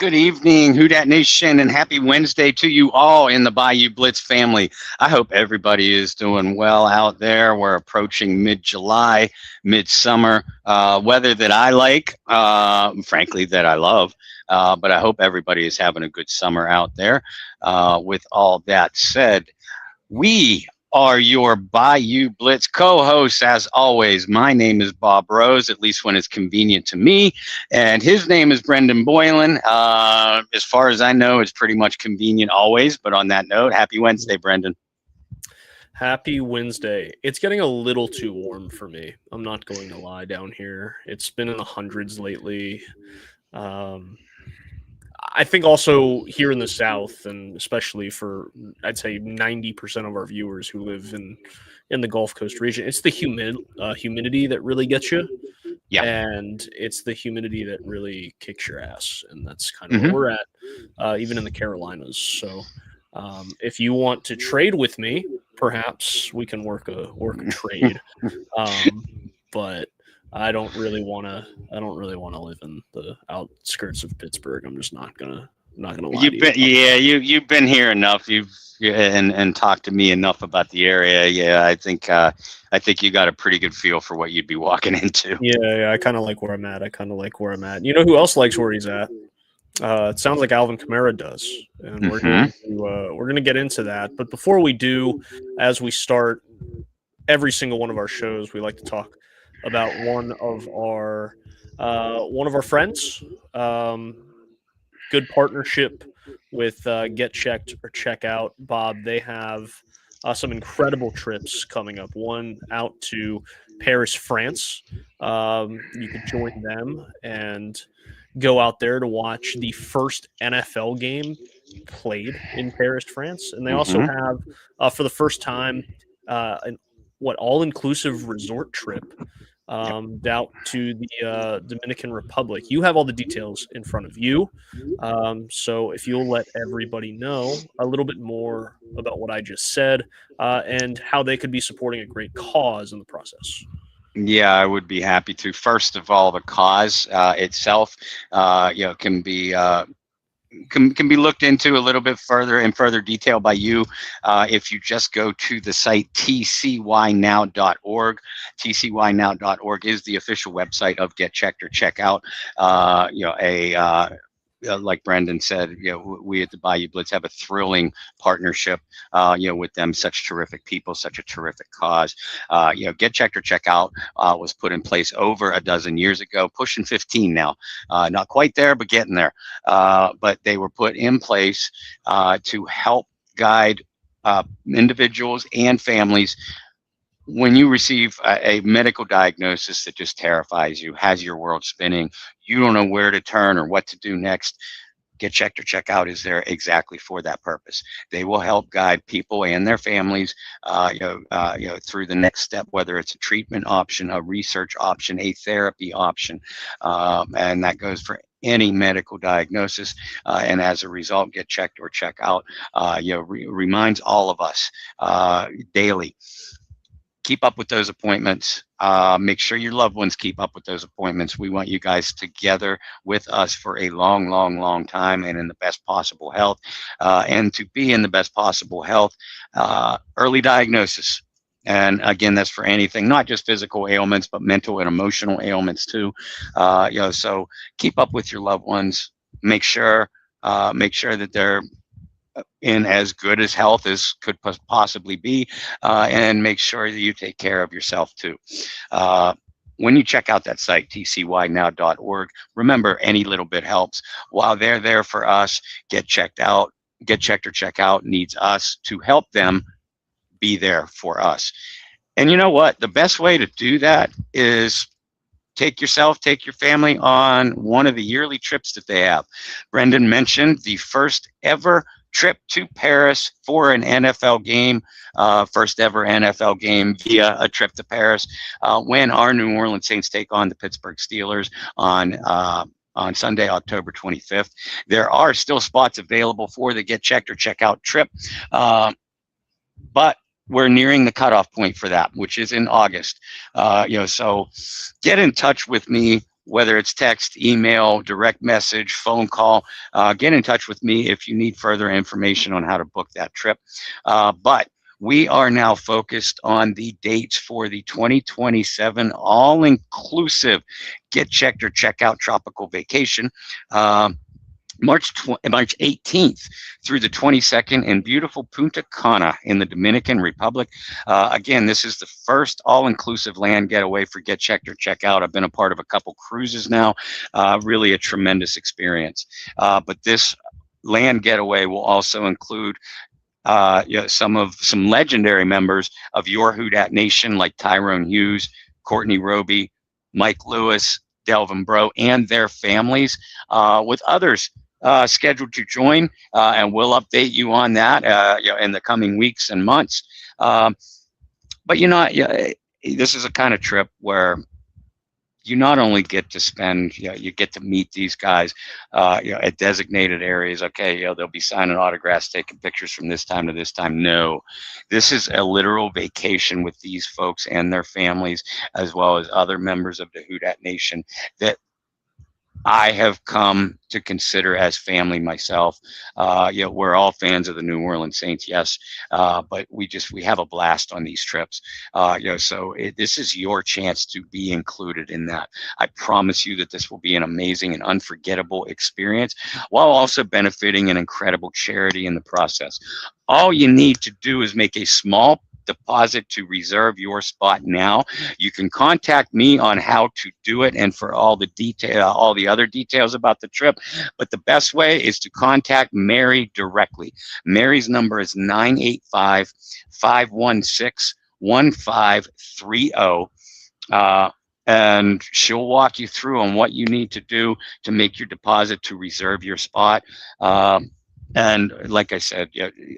Good evening, Who Dat Nation, and happy Wednesday to you all in the Bayou Blitz family. I hope everybody is doing well out there. We're approaching mid-July, midsummer weather that I like, frankly, that I love. But I hope everybody is having a good summer out there. With all that said, we are your Bayou Blitz co-hosts, as always. My name is Bob Rose, at least when it's convenient to me, and his name is Brendan Boylan. As far as I know, it's pretty much convenient always, but on that note, happy Wednesday, Brendan. Happy Wednesday. It's getting a little too warm for me. I'm not going to lie down here. It's been in the hundreds lately. I think also here in the South, and especially for, I'd say 90% of our viewers who live in the Gulf Coast region, it's the humidity that really gets you. Yeah. And it's the humidity that really kicks your ass. And that's kind of where we're at, even in the Carolinas. So if you want to trade with me, perhaps we can work a trade. But I don't really want to live in the outskirts of Pittsburgh. I'm just not gonna lie to you. You've been here enough. And talked to me enough about the area. Yeah, I think you got a pretty good feel for what you'd be walking into. Yeah, I kind of like where I'm at. You know who else likes where he's at? It sounds like Alvin Kamara does, and we're going to get into that. But before we do, as we start every single one of our shows, we like to talk about one of our friends. Good partnership with Get Checked or Check Out. Bob, they have some incredible trips coming up. One out to Paris, France. You could join them and go out there to watch the first NFL game played in Paris, France. And they also have, for the first time, an all-inclusive resort trip out to the Dominican Republic. You have all the details in front of you. So if you'll let everybody know a little bit more about what I just said and how they could be supporting a great cause in the process. Yeah, I would be happy to. First of all, the cause itself, can be looked into a little bit further in further detail by you if you just go to the site tcynow.org. tcynow.org is the official website of Get Checked or Check Out. Like Brendan said, we at the Bayou Blitz have a thrilling partnership, with them. Such terrific people, such a terrific cause. Get Checked or Check Out was put in place over a dozen years ago, pushing 15 now. Not quite there, but getting there. But they were put in place to help guide individuals and families. When you receive a medical diagnosis that just terrifies you, has your world spinning, you don't know where to turn or what to do next, Get Checked or Check Out is there exactly for that purpose. They will help guide people and their families, through the next step, whether it's a treatment option, a research option, a therapy option, and that goes for any medical diagnosis, and as a result, Get Checked or Check Out, reminds all of us daily. Keep up with those appointments. Make sure your loved ones keep up with those appointments. We want you guys together with us for a long, long, long time and in the best possible health. And to be in the best possible health, early diagnosis. And again, that's for anything, not just physical ailments, but mental and emotional ailments too. So keep up with your loved ones. Make sure that they're in as good as health as could possibly be, and make sure that you take care of yourself too. When you check out that site, tcynow.org, remember, any little bit helps. While they're there for us, Get Checked or Check Out needs us to help them be there for us. And you know what? The best way to do that is take your family on one of the yearly trips that they have. Brendan mentioned the first ever trip to Paris for an NFL game, first ever NFL game via a trip to Paris, when our New Orleans Saints take on the Pittsburgh Steelers on Sunday, October 25th. There are still spots available for the Get Checked or Check Out trip, but we're nearing the cutoff point for that, which is in August. So get in touch with me. whether it's text, email, direct message, phone call, get in touch with me if you need further information on how to book that trip. But we are now focused on the dates for the 2027 all-inclusive Get Checked or Check Out tropical vacation. March 18th through the 22nd in beautiful Punta Cana in the Dominican Republic. Again, this is the first all-inclusive land getaway for Get Checked or Check Out. I've been a part of a couple cruises now. Really a tremendous experience. But this land getaway will also include some legendary members of your Who Dat Nation, like Tyrone Hughes, Courtney Roby, Mike Lewis, Delvin Bro, and their families, with others scheduled to join, and we'll update you on that in the coming weeks and months. But this is a kind of trip where you not only get to spend, you get to meet these guys, at designated areas. Okay, they'll be signing autographs, taking pictures from this time to this time. No, this is a literal vacation with these folks and their families, as well as other members of the Who Dat Nation that I have come to consider as family myself. We're all fans of the New Orleans Saints, yes, but we have a blast on these trips. So this is your chance to be included in that. I promise you that this will be an amazing and unforgettable experience, while also benefiting an incredible charity in the process. All you need to do is make a small deposit to reserve your spot now. You can contact me on how to do it and for all the other details about the trip. But the best way is to contact Mary directly. Mary's number is 985-516-1530. And she'll walk you through on what you need to do to make your deposit to reserve your spot. And like I said,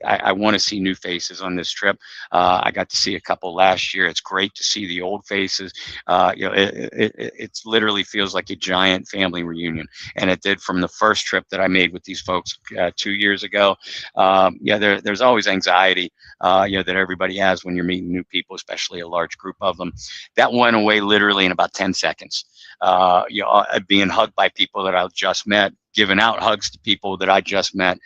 I want to see new faces on this trip. I got to see a couple last year. It's great to see the old faces. It literally feels like a giant family reunion, and it did from the first trip that I made with these folks 2 years ago. There's always anxiety, that everybody has when you're meeting new people, especially a large group of them. That went away literally in about 10 seconds. Being hugged by people that I just met, giving out hugs to people that I just met.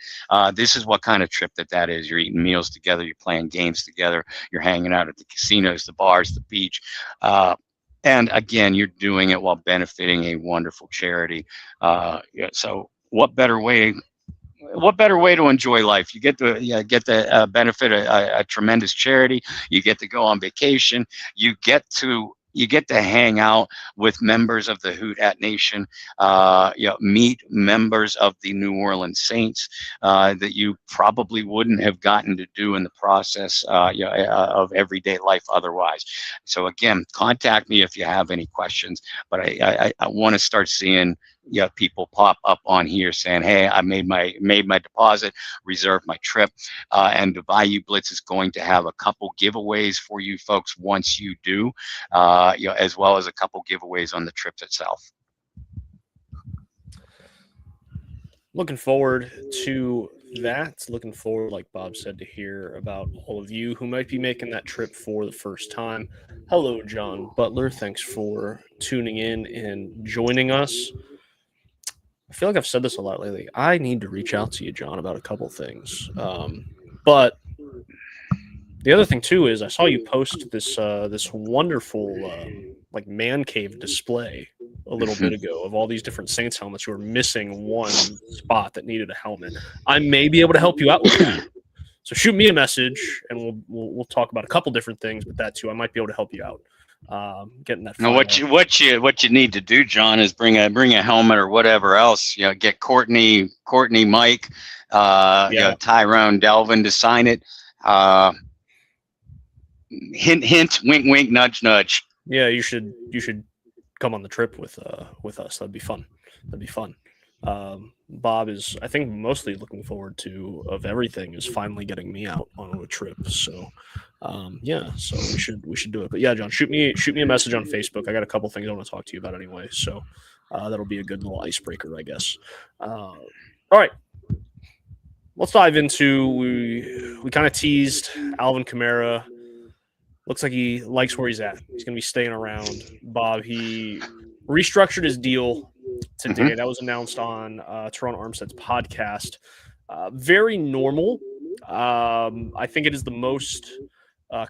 This is what kind of trip that is. You're eating meals together, you're playing games together, you're hanging out at the casinos, the bars, the beach. And again, you're doing it while benefiting a wonderful charity. So what better way to enjoy life? You get the benefit of a tremendous charity. You get to go on vacation. You get to hang out with members of the Who Dat Nation, meet members of the New Orleans Saints that you probably wouldn't have gotten to do in the process of everyday life otherwise. So again, contact me if you have any questions. But I want to start seeing people pop up on here saying, hey, I made my deposit, reserved my trip, and the Bayou Blitz is going to have a couple giveaways for you folks once you do, as well as a couple giveaways on the trip itself. Looking forward to that. Looking forward, like Bob said, to hear about all of you who might be making that trip for the first time. Hello, John Butler. Thanks for tuning in and joining us. I feel like I've said this a lot lately. I need to reach out to you, John, about a couple things. But the other thing too is I saw you post this wonderful like man cave display a little bit ago of all these different Saints helmets. You were missing one spot that needed a helmet. I may be able to help you out with that. So shoot me a message and we'll talk about a couple different things with that too. I might be able to help you out. Getting that. Now, what you need to do, John, is bring a helmet or whatever else. Get Courtney, Mike, Tyrone, Delvin to sign it. Hint, wink, wink, nudge, nudge. Yeah, you should come on the trip with us. That'd be fun. Bob is, I think, mostly looking forward to, of everything, is finally getting me out on a trip. So, so we should do it. But yeah, John, shoot me a message on Facebook. I got a couple things I want to talk to you about anyway. So that'll be a good little icebreaker, I guess. All right, let's dive into. We kind of teased Alvin Kamara. Looks like he likes where he's at. He's going to be staying around. Bob, he restructured his deal today. That was announced on Toronto Armstead's podcast. Very normal. I think it is the most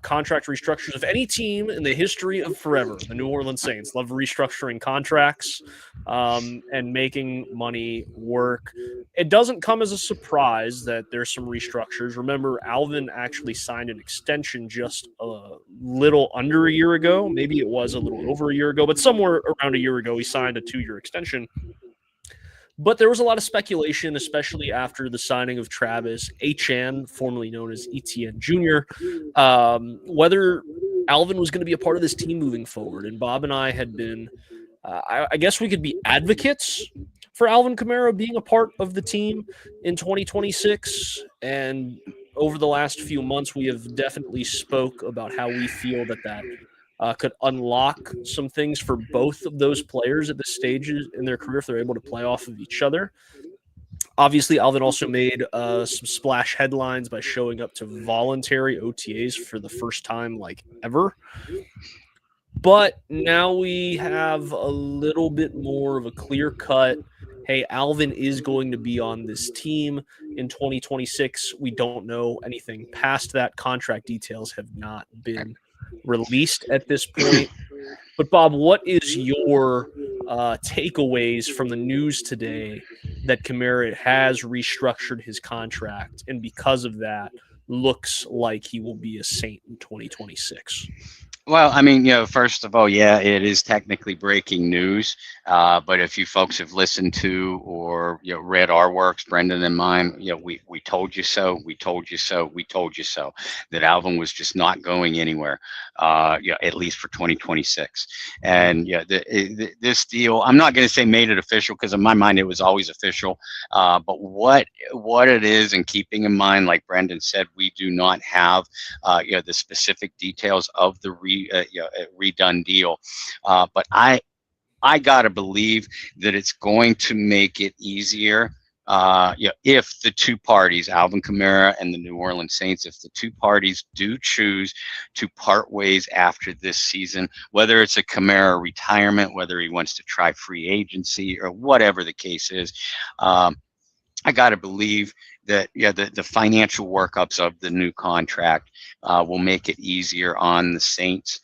contract restructures of any team in the history of forever. The New Orleans Saints love restructuring contracts and making money work. It doesn't come as a surprise that there's some restructures. Remember, Alvin actually signed an extension just a little under a year ago. Maybe it was a little over a year ago, but somewhere around a year ago, he signed a 2-year extension. But there was a lot of speculation, especially after the signing of Travis Etienne, formerly known as Etienne Jr., whether Alvin was going to be a part of this team moving forward. And Bob and I had been, I guess we could be advocates for Alvin Kamara being a part of the team in 2026. And over the last few months, we have definitely spoke about how we feel that could unlock some things for both of those players at this stage in their career if they're able to play off of each other. Obviously, Alvin also made some splash headlines by showing up to voluntary OTAs for the first time like ever. But now we have a little bit more of a clear cut. Hey, Alvin is going to be on this team in 2026. We don't know anything past that. Contract details have not been released at this point. But Bob, what is your takeaways from the news today that Kamara has restructured his contract and because of that looks like he will be a Saint in 2026? Well, I mean, first of all, yeah, it is technically breaking news. But if you folks have listened to or read our works, Brendan and mine, we told you so, we told you so, we told you so, that Alvin was just not going anywhere, at least for 2026. And this deal, I'm not going to say made it official because in my mind it was always official. But what it is, and keeping in mind, like Brendan said, we do not have the specific details of the redone deal. But I gotta believe that it's going to make it easier. If the two parties, Alvin Kamara and the New Orleans Saints, if the two parties do choose to part ways after this season, whether it's a Kamara retirement, whether he wants to try free agency or whatever the case is, I got to believe that the financial workups of the new contract will make it easier on the Saints,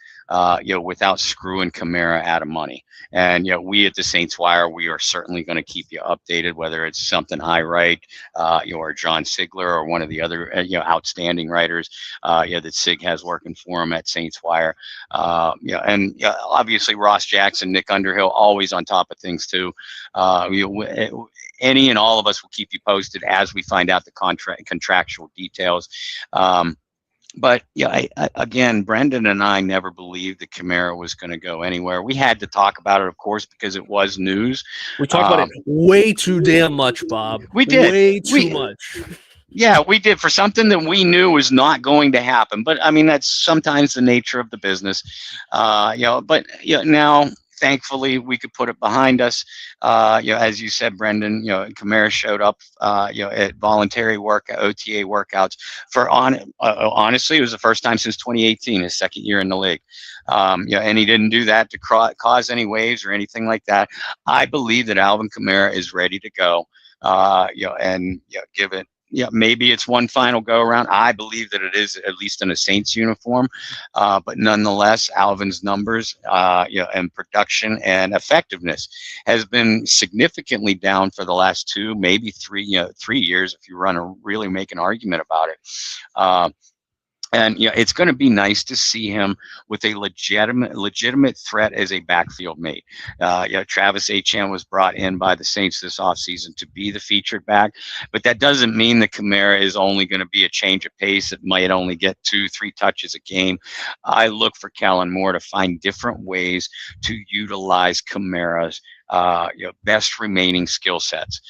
without screwing Kamara out of money. And we at the Saints Wire, we are certainly going to keep you updated, whether it's something I write, or John Sigler or one of the other outstanding writers, that Sig has working for him at Saints Wire. And obviously Ross Jackson, Nick Underhill, always on top of things too. Any and all of us will keep you posted as we find out the contractual details. But again, Brendan and I never believed that Kamara was going to go anywhere. We had to talk about it, of course, because it was news. We talked about it way too damn much, Bob. We did. Way too much. Yeah, we did, for something that we knew was not going to happen. But I mean, that's sometimes the nature of the business. But now, thankfully, we could put it behind us. As you said, Brendan, Kamara showed up, at voluntary OTA workouts for honestly, it was the first time since 2018, his second year in the league. And he didn't do that to cause any waves or anything like that. I believe that Alvin Kamara is ready to go. Give it. Maybe it's one final go around. I believe that it is, at least in a Saints uniform. But nonetheless, Alvin's numbers, and production and effectiveness has been significantly down for the last 2, maybe 3 years, if you really make an argument about it. And it's going to be nice to see him with a legitimate threat as a backfield mate. Travis Etienne was brought in by the Saints this offseason to be the featured back, but that doesn't mean that Kamara is only going to be a change of pace. It might only get 2-3 touches a game. I look for Kellen Moore to find different ways to utilize Kamara's best remaining skill sets.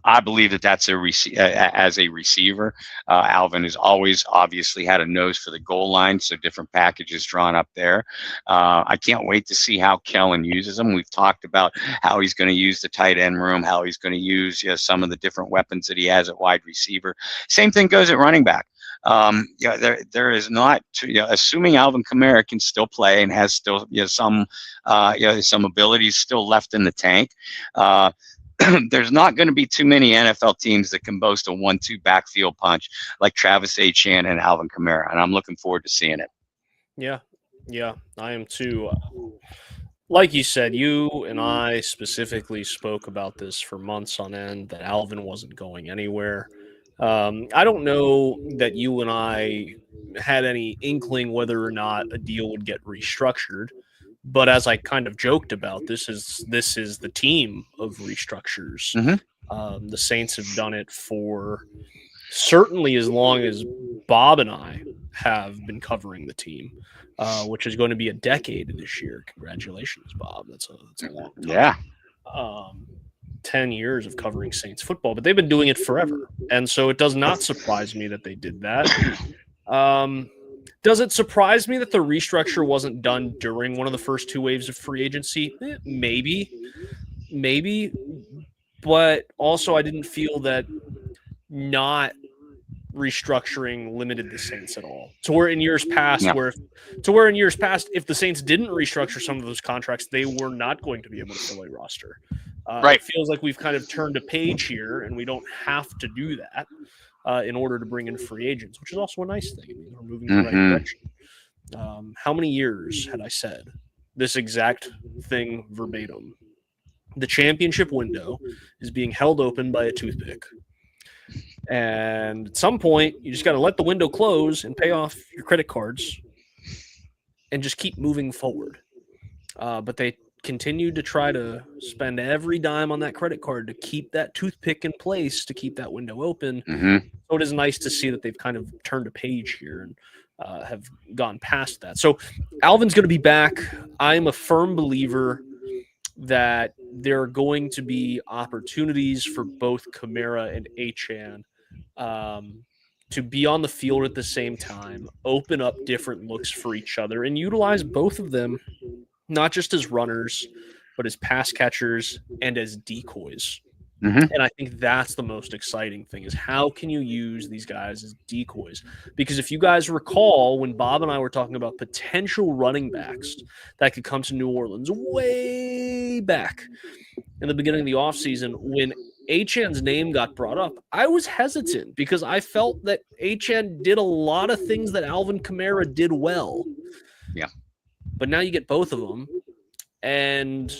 I believe that that's as a receiver. Alvin has always obviously had a nose for the goal line, so different packages drawn up there. I can't wait to see how Kellen uses them. We've talked about how he's going to use the tight end room, how he's going to use some of the different weapons that he has at wide receiver. Same thing goes at running back. There is not, assuming Alvin Kamara can still play and has still some some abilities still left in the tank. There's not going to be too many NFL teams that can boast a 1-2 backfield punch like Travis Etienne and Alvin Kamara, and I'm looking forward to seeing it. Yeah, I am too. Like you said, you and I specifically spoke about this for months on end, that Alvin wasn't going anywhere. I don't know that you and I had any inkling whether or not a deal would get restructured. But as I kind of joked about, this is the team of restructures. Mm-hmm. The Saints have done it for certainly as long as Bob and I have been covering the team, which is going to be a decade this year. Congratulations, Bob. That's a long time. Yeah. 10 years of covering Saints football, but they've been doing it forever. And so it does not surprise me that they did that. Does it surprise me that the restructure wasn't done during one of the first two waves of free agency? Maybe. But also I didn't feel that not restructuring limited the Saints at all. To where in years past, if the Saints didn't restructure some of those contracts, they were not going to be able to fill a roster. Right. It feels like we've kind of turned a page here, and we don't have to do that in order to bring in free agents, which is also a nice thing. I mean, we're moving in the right direction. How many years had I said this exact thing verbatim? The championship window is being held open by a toothpick. And at some point, you just got to let the window close and pay off your credit cards and just keep moving forward. But they continued to try to spend every dime on that credit card to keep that toothpick in place, to keep that window open. Mm-hmm. So it is nice to see that they've kind of turned a page here and have gone past that. So Alvin's going to be back. I'm a firm believer that there are going to be opportunities for both Kamara and Achane to be on the field at the same time, open up different looks for each other, and utilize both of them not just as runners, but as pass catchers and as decoys. Mm-hmm. And I think that's the most exciting thing, is how can you use these guys as decoys? Because if you guys recall, when Bob and I were talking about potential running backs that could come to New Orleans way back in the beginning of the offseason, when Achane's name got brought up, I was hesitant because I felt that Achane did a lot of things that Alvin Kamara did well. Yeah. But now you get both of them, and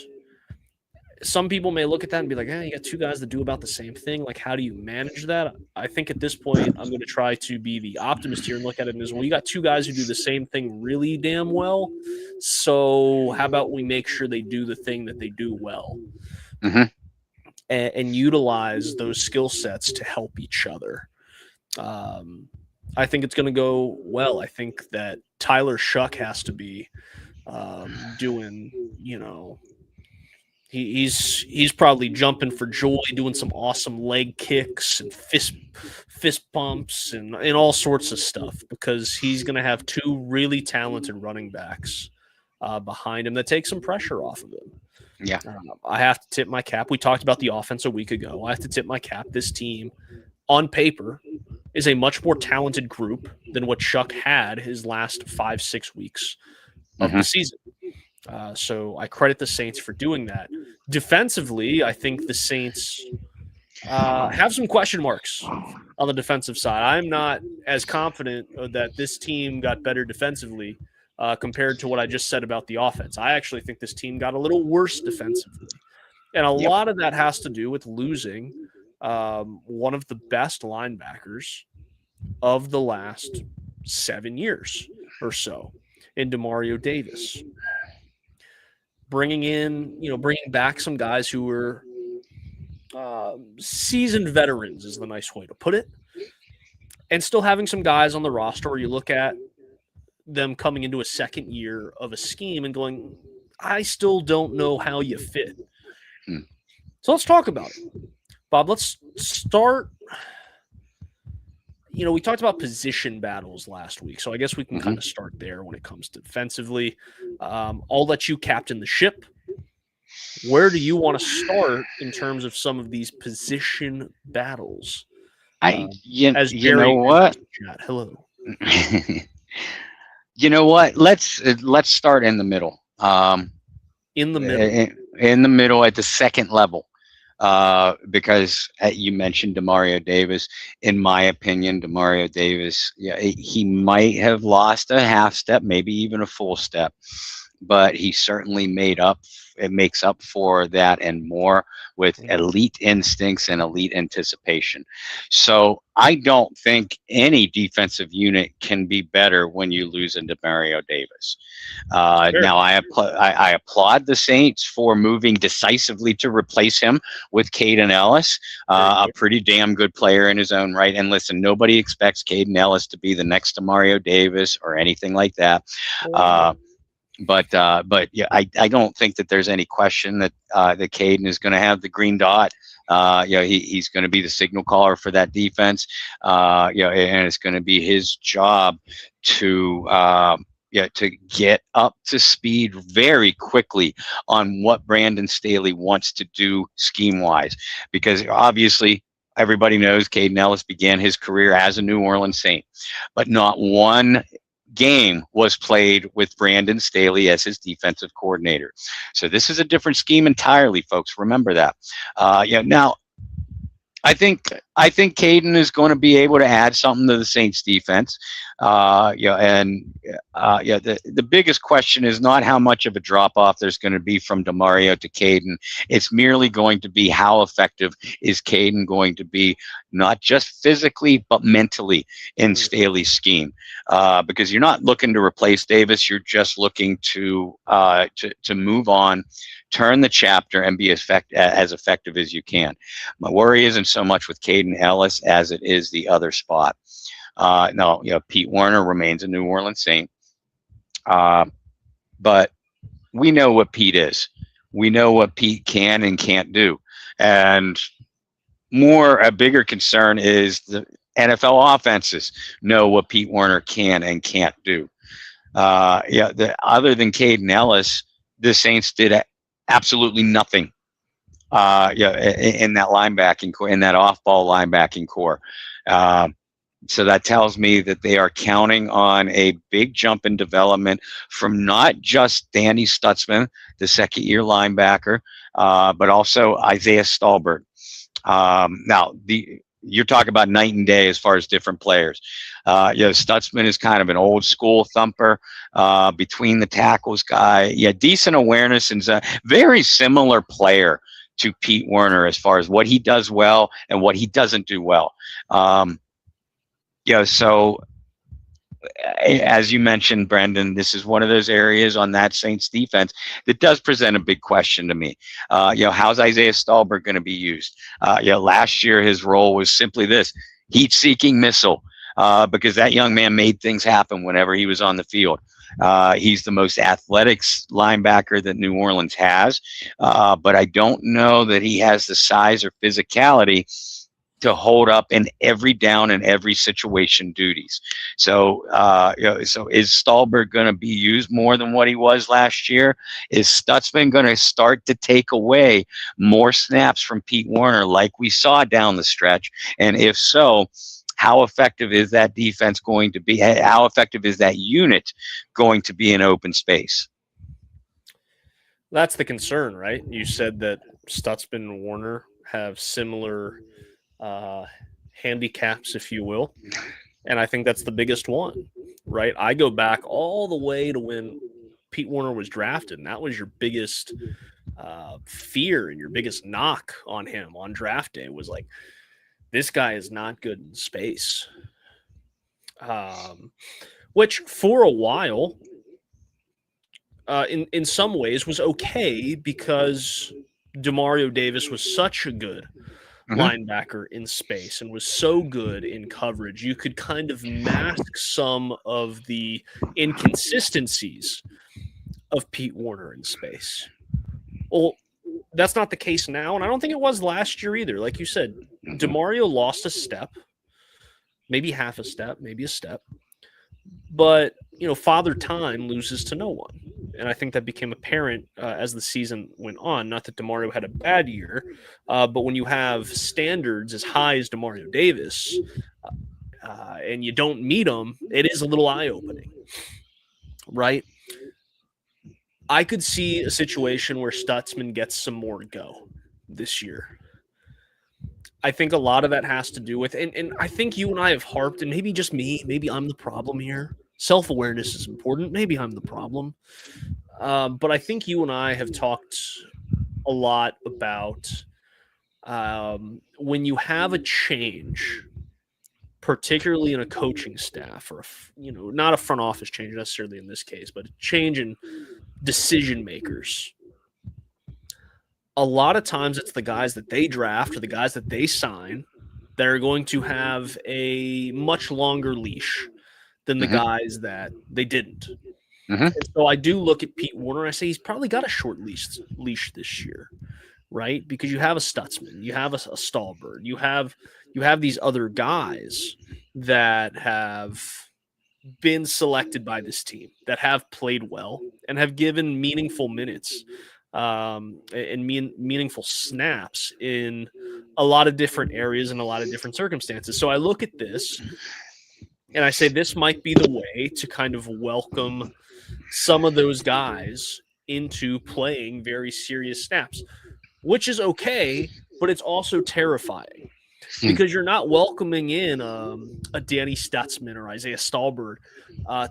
some people may look at that and be like, you got two guys that do about the same thing. Like, how do you manage that? I think at this point, I'm going to try to be the optimist here and look at it as, well, you got two guys who do the same thing really damn well. So how about we make sure they do the thing that they do well, and utilize those skill sets to help each other. I think it's going to go well. I think that Tyler Shuck has to be doing, he's probably jumping for joy, doing some awesome leg kicks and fist pumps and all sorts of stuff, because he's going to have two really talented running backs behind him that take some pressure off of him. Yeah. I have to tip my cap. We talked about the offense a week ago. I have to tip my cap. This team, on paper, is a much more talented group than what Shuck had his last 5-6 weeks of the season. So I credit the Saints for doing that. Defensively, I think the Saints have some question marks on the defensive side. I'm not as confident that this team got better defensively compared to what I just said about the offense. I actually think this team got a little worse defensively. And a lot of that has to do with losing one of the best linebackers of the last 7 years or so in Demario Davis. Bringing back some guys who were seasoned veterans is the nice way to put it, and still having some guys on the roster where you look at them coming into a second year of a scheme and going, I still don't know how you fit. So let's talk about it. Bob, let's start. We talked about position battles last week, so I guess we can kind of start there when it comes to defensively. I'll let you captain the ship. Where do you want to start in terms of some of these position battles? As you know Jerry what? chat. Hello. You know what? Let's start in the middle. In the middle. In the middle at the second level. Because you mentioned Demario Davis. In my opinion, Demario Davis, yeah, he might have lost a half step, maybe even a full step, but he certainly made up. It makes up for that and more with elite instincts and elite anticipation. So I don't think any defensive unit can be better when you lose into Mario Davis. Now, I applaud the Saints for moving decisively to replace him with Caden Ellis, a pretty damn good player in his own right. And listen, nobody expects Caden Ellis to be the next Mario Davis or anything like that. But yeah, I don't think that there's any question that that Caden is going to have the green dot. He's going to be the signal caller for that defense. And it's going to be his job to to get up to speed very quickly on what Brandon Staley wants to do scheme wise, because obviously everybody knows Caden Ellis began his career as a New Orleans Saint, but not one game was played with Brandon Staley as his defensive coordinator. So this is a different scheme entirely, folks. Remember that. Now I think Caden is going to be able to add something to the Saints defense. The biggest question is not how much of a drop off there's going to be from Demario to Caden. It's merely going to be how effective is Caden going to be, not just physically but mentally in Staley's scheme. Because you're not looking to replace Davis, you're just looking to move on, turn the chapter, and be as effective as you can. My worry isn't so much with Caden Ellis as it is the other spot. Pete Werner remains a New Orleans Saint, but we know what Pete is. We know what Pete can and can't do, and a bigger concern is the NFL offenses know what Pete Werner can and can't do. Other than Caden Ellis, the Saints did absolutely nothing. In that linebacking core, in that off-ball linebacking core. So that tells me that they are counting on a big jump in development from not just Danny Stutzman, the second-year linebacker, but also Isaiah Stallberg. You're talking about night and day as far as different players. Stutzman is kind of an old school thumper, between the tackles guy. Decent awareness and a very similar player to Pete Werner as far as what he does well and what he doesn't do well. So as you mentioned, Brendan, this is one of those areas on that Saints defense that does present a big question to me. How's Isaiah Stallberg going to be used? Last year his role was simply this: heat-seeking missile, because that young man made things happen whenever he was on the field. He's the most athletic linebacker that New Orleans has, but I don't know that he has the size or physicality to hold up in every down and every situation duties. So is Stallberg going to be used more than what he was last year? Is Stutzman going to start to take away more snaps from Pete Werner like we saw down the stretch? And if so, how effective is that defense going to be? How effective is that unit going to be in open space? That's the concern, right? You said that Stutzman and Warner have similar handicaps, if you will. And I think that's the biggest one, right? I go back all the way to when Pete Werner was drafted, and that was your biggest fear and your biggest knock on him on draft day was like, this guy is not good in space. Which for a while, in some ways was okay because Demario Davis was such a good linebacker in space and was so good in coverage. You could kind of mask some of the inconsistencies of Pete Werner in space. Well, that's not the case now, and I don't think it was last year either. Like you said, Demario lost a step, maybe half a step, maybe a step. But, Father Time loses to no one. and I think that became apparent as the season went on. Not that DeMario had a bad year, but when you have standards as high as DeMario Davis and you don't meet them, it is a little eye-opening, right? I could see a situation where Stutzman gets some more go this year. I think a lot of that has to do with, and I think you and I have harped, and maybe just me, maybe I'm the problem here. Self-awareness is important. Maybe I'm the problem. But I think you and I have talked a lot about when you have a change, particularly in a coaching staff, or not a front office change necessarily in this case, but a change in decision makers. A lot of times it's the guys that they draft or the guys that they sign that are going to have a much longer leash than the guys that they didn't. So I do look at Pete Werner. I say he's probably got a short leash this year, right? Because you have a Stutzman, you have a Stallbird, you have these other guys that have been selected by this team that have played well and have given meaningful minutes and meaningful snaps in a lot of different areas and a lot of different circumstances. So I look at this and I say this might be the way to kind of welcome some of those guys into playing very serious snaps, which is okay, but it's also terrifying because you're not welcoming in a Danny Stutzman or Isaiah Stallbird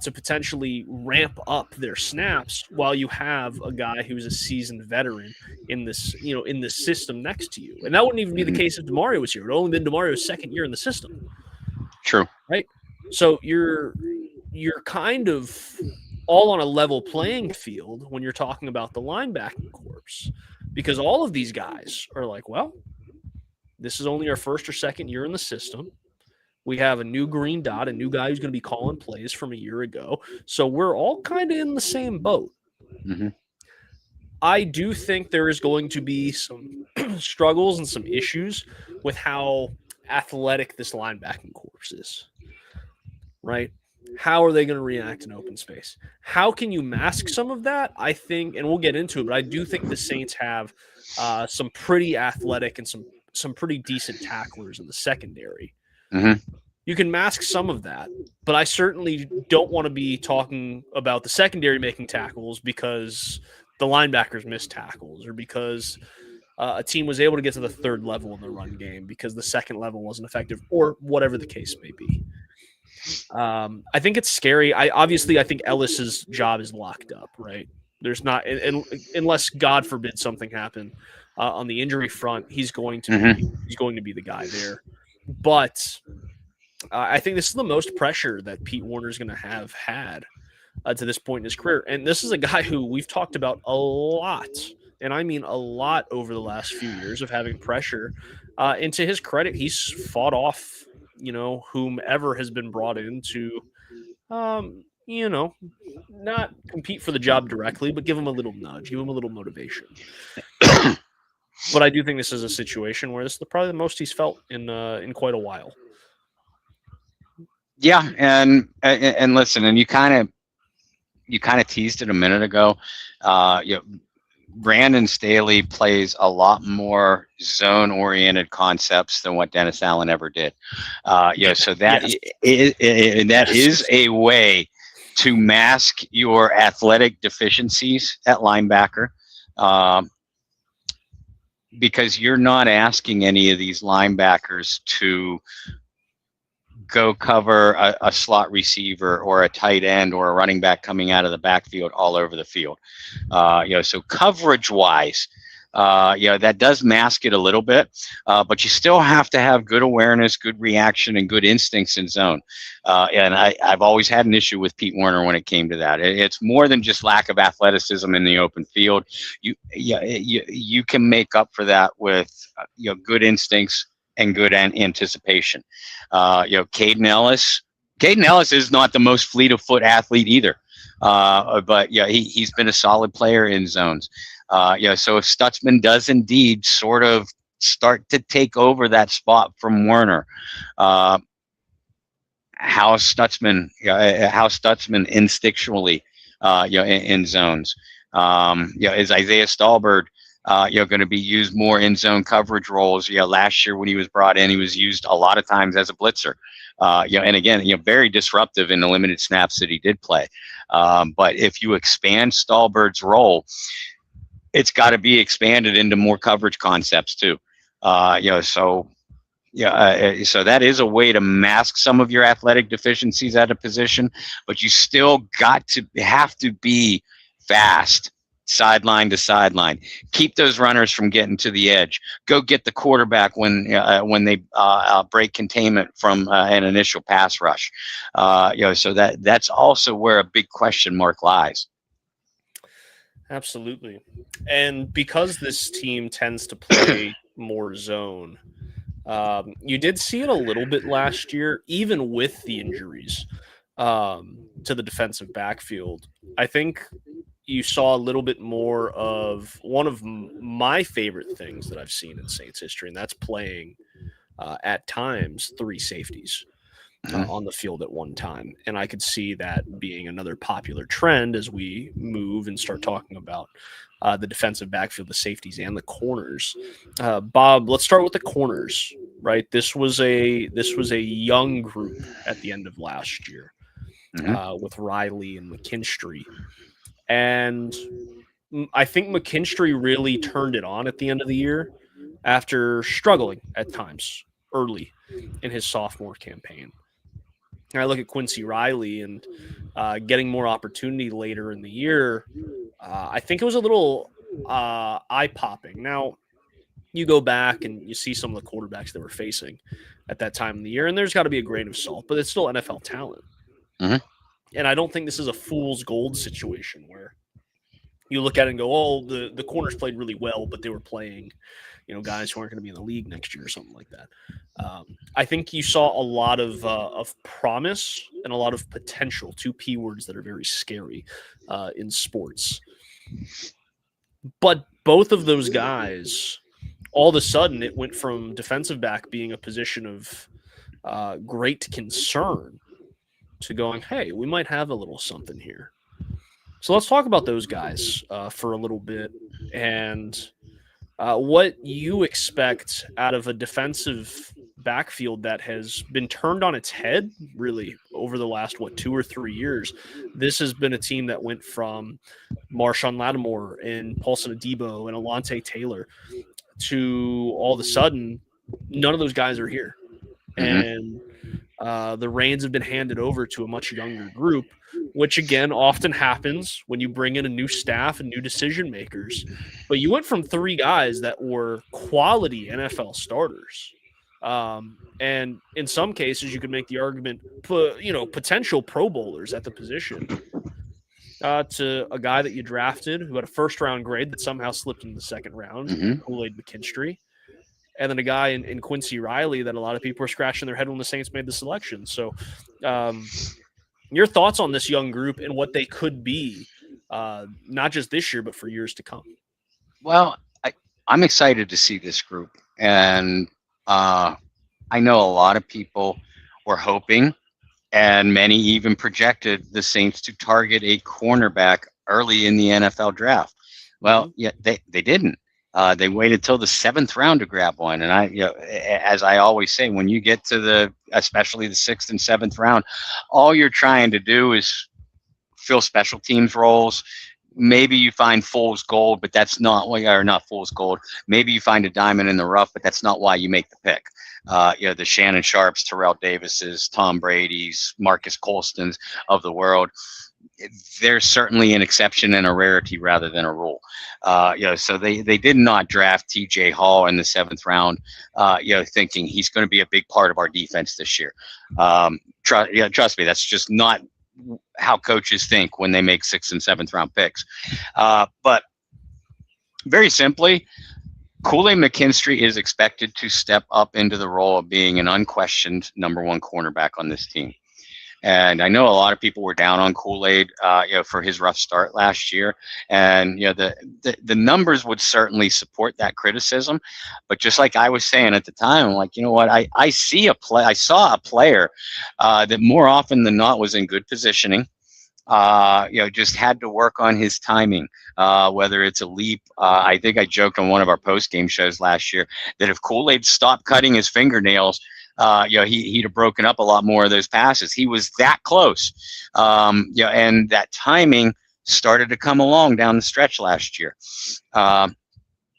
to potentially ramp up their snaps while you have a guy who's a seasoned veteran in this, in this system next to you. And that wouldn't even be the case if DeMario was here. It would only been DeMario's second year in the system. True. Right? So you're kind of all on a level playing field when you're talking about the linebacking corps, because all of these guys are like, well, this is only our first or second year in the system. We have a new green dot, a new guy who's going to be calling plays from a year ago. So we're all kind of in the same boat. I do think there is going to be some struggles and some issues with how athletic this linebacking corps is, right? How are they going to react in open space? How can you mask some of that? I think, and we'll get into it, but I do think the Saints have some pretty athletic and some pretty decent tacklers in the secondary. You can mask some of that, but I certainly don't want to be talking about the secondary making tackles because the linebackers missed tackles or because a team was able to get to the third level in the run game because the second level wasn't effective or whatever the case may be. I think it's scary. I think Ellis's job is locked up, right? There's not, unless God forbid something happen on the injury front, he's going to be the guy there. But I think this is the most pressure that Pete Werner is going to have had to this point in his career. And this is a guy who we've talked about a lot, and I mean a lot over the last few years of having pressure. And to his credit, he's fought off, whomever has been brought in to, not compete for the job directly, but give him a little nudge, give him a little motivation. But I do think this is a situation where this is probably the most he's felt in quite a while. Yeah, and listen, and you kind of teased it a minute ago. Brandon Staley plays a lot more zone-oriented concepts than what Dennis Allen ever did. So that is a way to mask your athletic deficiencies at linebacker, because you're not asking any of these linebackers to go cover a slot receiver or a tight end or a running back coming out of the backfield all over the field. So coverage wise, that does mask it a little bit, but you still have to have good awareness, good reaction, and good instincts in zone. And I've always had an issue with Pete Werner when it came to that. It's more than just lack of athleticism in the open field. You can make up for that with good instincts and good anticipation. Caden Ellis is not the most fleet of foot athlete either, but he's been a solid player in zones. So if Stutzman does indeed sort of start to take over that spot from Werner, how Stutzman instinctually in zones. Is Isaiah Stallbird, going to be used more in zone coverage roles? Last year when he was brought in, he was used a lot of times as a blitzer. And again, very disruptive in the limited snaps that he did play. But if you expand Stallbird's role, it's got to be expanded into more coverage concepts too. So that is a way to mask some of your athletic deficiencies at a position, but you still have to be fast, sideline to sideline. Keep those runners from getting to the edge. Go get the quarterback when they break containment from an initial pass rush. So that's also where a big question mark lies. Absolutely. And because this team tends to play more zone, you did see it a little bit last year, even with the injuries to the defensive backfield. I think you saw a little bit more of one of my favorite things that I've seen in Saints history, and that's playing at times 3 safeties on the field at one time. And I could see that being another popular trend as we move and start talking about the defensive backfield, the safeties, and the corners. Bob, let's start with the corners, right? This was a young group at the end of last year with Riley and McKinstry. And I think McKinstry really turned it on at the end of the year after struggling at times early in his sophomore campaign. And I look at Quincy Riley and getting more opportunity later in the year. I think it was a little eye-popping. Now, you go back and you see some of the quarterbacks they were facing at that time of the year, and there's got to be a grain of salt, but it's still NFL talent. And I don't think this is a fool's gold situation where you look at it and go, oh, the corners played really well, but they were playing, guys who aren't going to be in the league next year or something like that. I think you saw a lot of promise and a lot of potential, 2 P words that are very scary in sports. But both of those guys, all of a sudden, it went from defensive back being a position of great concern to going, hey, we might have a little something here. So let's talk about those guys for a little bit and what you expect out of a defensive backfield that has been turned on its head really over the last, 2 or 3 years. This has been a team that went from Marshawn Lattimore and Paulson Adebo and Alontae Taylor to all of a sudden, none of those guys are here. And the reins have been handed over to a much younger group, which again often happens when you bring in a new staff and new decision makers. But you went from 3 guys that were quality NFL starters. And in some cases, you could make the argument, potential Pro Bowlers at the position, to a guy that you drafted who had a first-round grade that somehow slipped into the second round, Kool-Aid McKinstry. And then a guy in Quincy Riley that a lot of people were scratching their head when the Saints made the selection. So your thoughts on this young group and what they could be, not just this year, but for years to come? Well, I'm excited to see this group. And I know a lot of people were hoping, and many even projected the Saints to target a cornerback early in the NFL draft. Well, they didn't. They waited till the 7th round to grab one. And as I always say, when you get to especially the 6th and 7th round, all you're trying to do is fill special teams roles. Maybe you find fool's gold, but that's not not fool's gold. Maybe you find a diamond in the rough, but that's not why you make the pick. The Shannon Sharps, Terrell Davises, Tom Brady's, Marcus Colstons of the world. There's certainly an exception and a rarity rather than a rule. So they did not draft TJ Hall in the 7th round, thinking he's going to be a big part of our defense this year. Trust me, that's just not how coaches think when they make 6th and 7th round picks. But very simply, Kool-Aid McKinstry is expected to step up into the role of being an unquestioned number 1 cornerback on this team. And I know a lot of people were down on Kool-Aid, for his rough start last year. And, the numbers would certainly support that criticism. But just like I was saying at the time, I'm like, you know what, I saw a player that more often than not was in good positioning, just had to work on his timing, whether it's a leap. I think I joked on one of our post-game shows last year that if Kool-Aid stopped cutting his fingernails, he'd have broken up a lot more of those passes. He was that close. And that timing started to come along down the stretch last year. What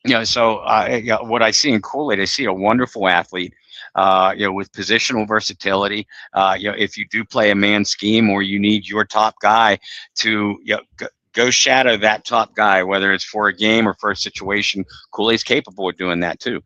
I see in Kool-Aid, I see a wonderful athlete, with positional versatility. If you do play a man scheme or you need your top guy to go shadow that top guy, whether it's for a game or for a situation, Kool-Aid's capable of doing that too.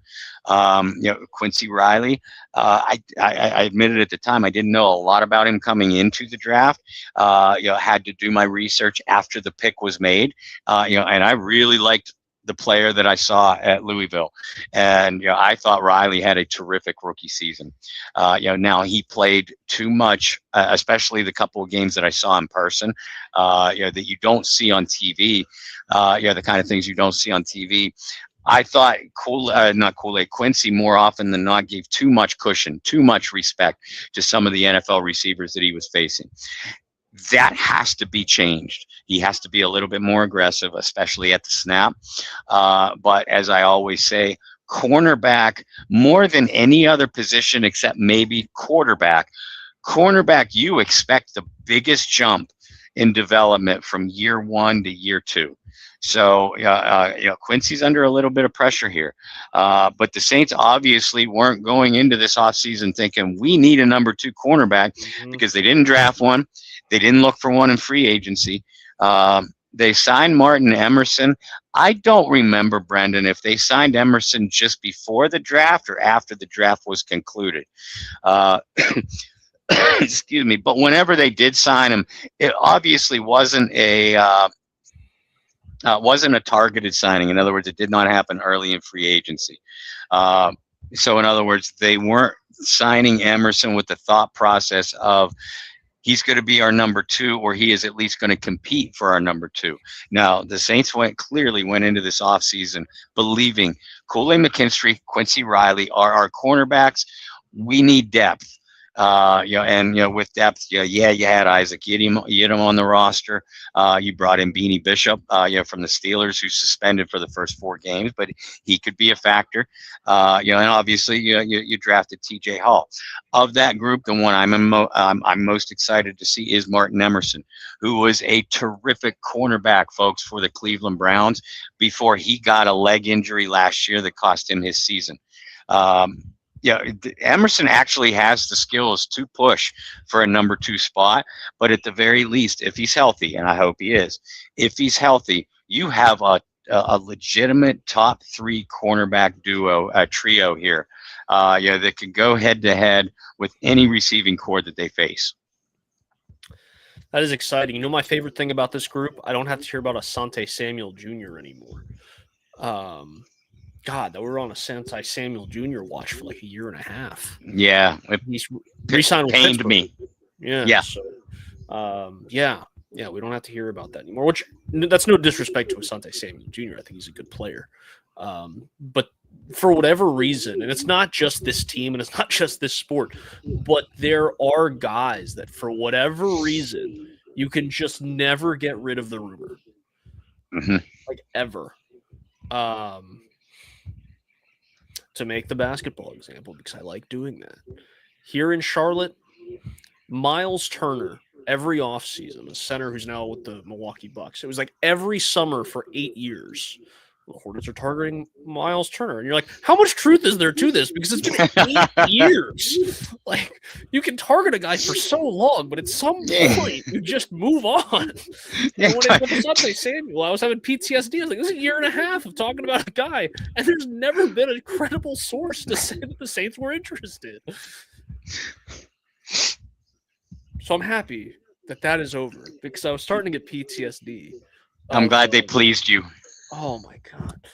Quincy Riley, I admitted at the time I didn't know a lot about him coming into the draft. Had to do my research after the pick was made. And I really liked the player that I saw at Louisville. And I thought Riley had a terrific rookie season. Now he played too much, especially the couple of games that I saw in person, that you don't see on TV, the kind of things you don't see on TV. I thought Quincy more often than not gave too much cushion, too much respect to some of the NFL receivers that he was facing. That has to be changed. He has to be a little bit more aggressive, especially at the snap. But as I always say, cornerback, more than any other position except maybe quarterback, you expect the biggest jump in development from year 1 to year 2. So, Quincy's under a little bit of pressure here. But the Saints obviously weren't going into this offseason thinking we need a number 2 cornerback because they didn't draft one. They didn't look for one in free agency. They signed Martin Emerson. I don't remember, Brendan, if they signed Emerson just before the draft or after the draft was concluded. Excuse me. But whenever they did sign him, it obviously wasn't a targeted signing. In other words, it did not happen early in free agency. So in other words, they weren't signing Emerson with the thought process of he's going to be our number 2, or he is at least going to compete for our number 2. Now, the Saints clearly went into this offseason believing Kool-Aid McKinstry, Quincy Riley are our cornerbacks. We need depth. With depth, you had Isaac Yiadom on the roster. You brought in Beanie Bishop, from the Steelers, who's suspended for the first 4 games, but he could be a factor. And obviously, you drafted T.J. Hall. Of that group, the one I'm most excited to see is Martin Emerson, who was a terrific cornerback, folks, for the Cleveland Browns before he got a leg injury last year that cost him his season. Emerson actually has the skills to push for a number 2 spot, but at the very least, if he's healthy, and I hope he is, if he's healthy, you have a legitimate top 3 cornerback trio here, that can go head to head with any receiving core that they face. That is exciting. You know, my favorite thing about this group, I don't have to hear about Asante Samuel Jr. anymore. God, that we're on a Asante Samuel Jr. watch for like a year and a half. Yeah, he's re-signed with pained Pittsburgh. me. Yeah. So, we don't have to hear about that anymore. Which that's no disrespect to Asante Samuel Jr. I think he's a good player, but for whatever reason, and it's not just this team and it's not just this sport, but there are guys that for whatever reason you can just never get rid of the rumor, like ever. To make the basketball example, because I like doing that. Here in Charlotte, Miles Turner, every offseason, a center who's now with the Milwaukee Bucks, it was like every summer for 8 years, the Hornets are targeting Miles Turner. And you're like, how much truth is there to this? Because it's been 8 years. Like, you can target a guy for so long, but at some point, you just move on. And when it comes up to Samuel, I was having PTSD. I was like, this is a year and a half of talking about a guy, and there's never been a credible source to say that the Saints were interested. So I'm happy that is over, because I was starting to get PTSD. I'm glad they pleased you. Oh my God.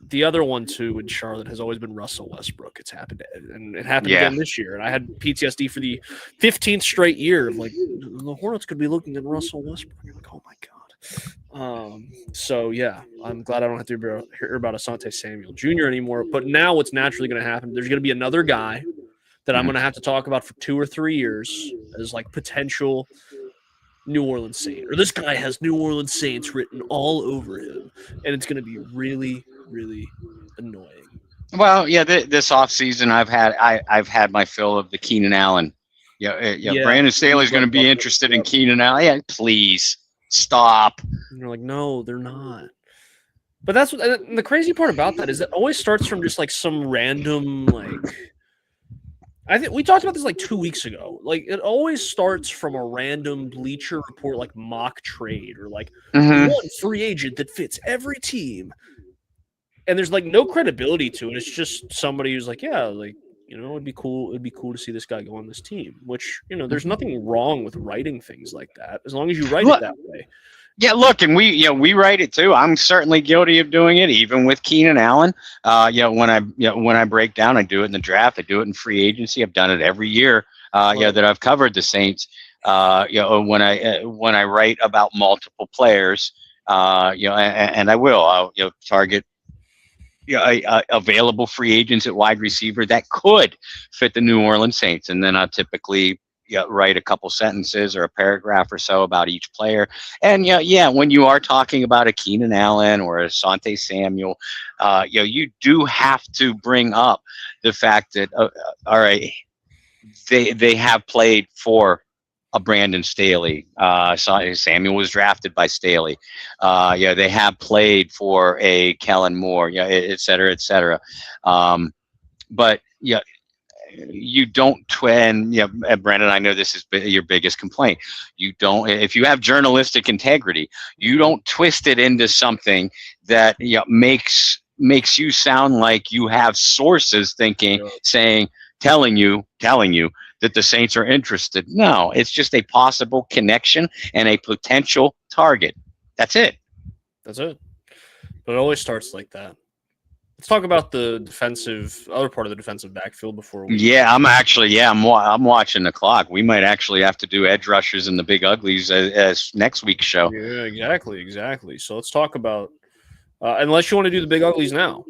The other one too in Charlotte has always been Russell Westbrook. It's happened, and it happened again this year. And I had PTSD for the 15th straight year of like the Hornets could be looking at Russell Westbrook. I'm like, oh my God. So yeah, I'm glad I don't have to hear about Asante Samuel Jr. anymore. But now what's naturally going to happen? There's going to be another guy that I'm going to have to talk about for 2 or 3 years as like potential New Orleans Saint, or this guy has New Orleans Saints written all over him, and it's going to be really, really annoying. Well, yeah, this offseason I've had my fill of the Keenan Allen. Yeah, Brandon Staley's going to be interested in Keenan Allen. Yeah, please stop. And you're like, no, they're not. But that's what, and the crazy part about that is it always starts from just like some random like. I think we talked about this like 2 weeks ago. Like it always starts from a random Bleacher Report like mock trade or like one free agent that fits every team. And there's like no credibility to it. It's just somebody who's like, yeah, like, you know, it'd be cool. It'd be cool to see this guy go on this team, which, you know, there's nothing wrong with writing things like that as long as you write it that way. Yeah, look, and we write it too. I'm certainly guilty of doing it, even with Keenan Allen. When I break down, I do it in the draft. I do it in free agency. I've done it every year. That I've covered the Saints. When I write about multiple players, and I will. I'll target available free agents at wide receiver that could fit the New Orleans Saints, and then I'll typically write a couple sentences or a paragraph or so about each player. And when you are talking about a Keenan Allen or a Asante Samuel, you do have to bring up the fact that all right, they have played for a Brandon Staley. Samuel was drafted by Staley. They have played for a Kellen Moore. Et cetera, et cetera. But you don't Brendan, I know this is your biggest complaint. You don't, if you have journalistic integrity, you don't twist it into something that makes you sound like you have sources telling you that the Saints are interested. No, it's just a possible connection and a potential target. That's it. But it always starts like that. Let's talk about the other part of the defensive backfield before we. Yeah, I'm watching the clock. We might actually have to do edge rushers and the big uglies as next week's show. Yeah, exactly. So let's talk about. Unless you want to do the big uglies now.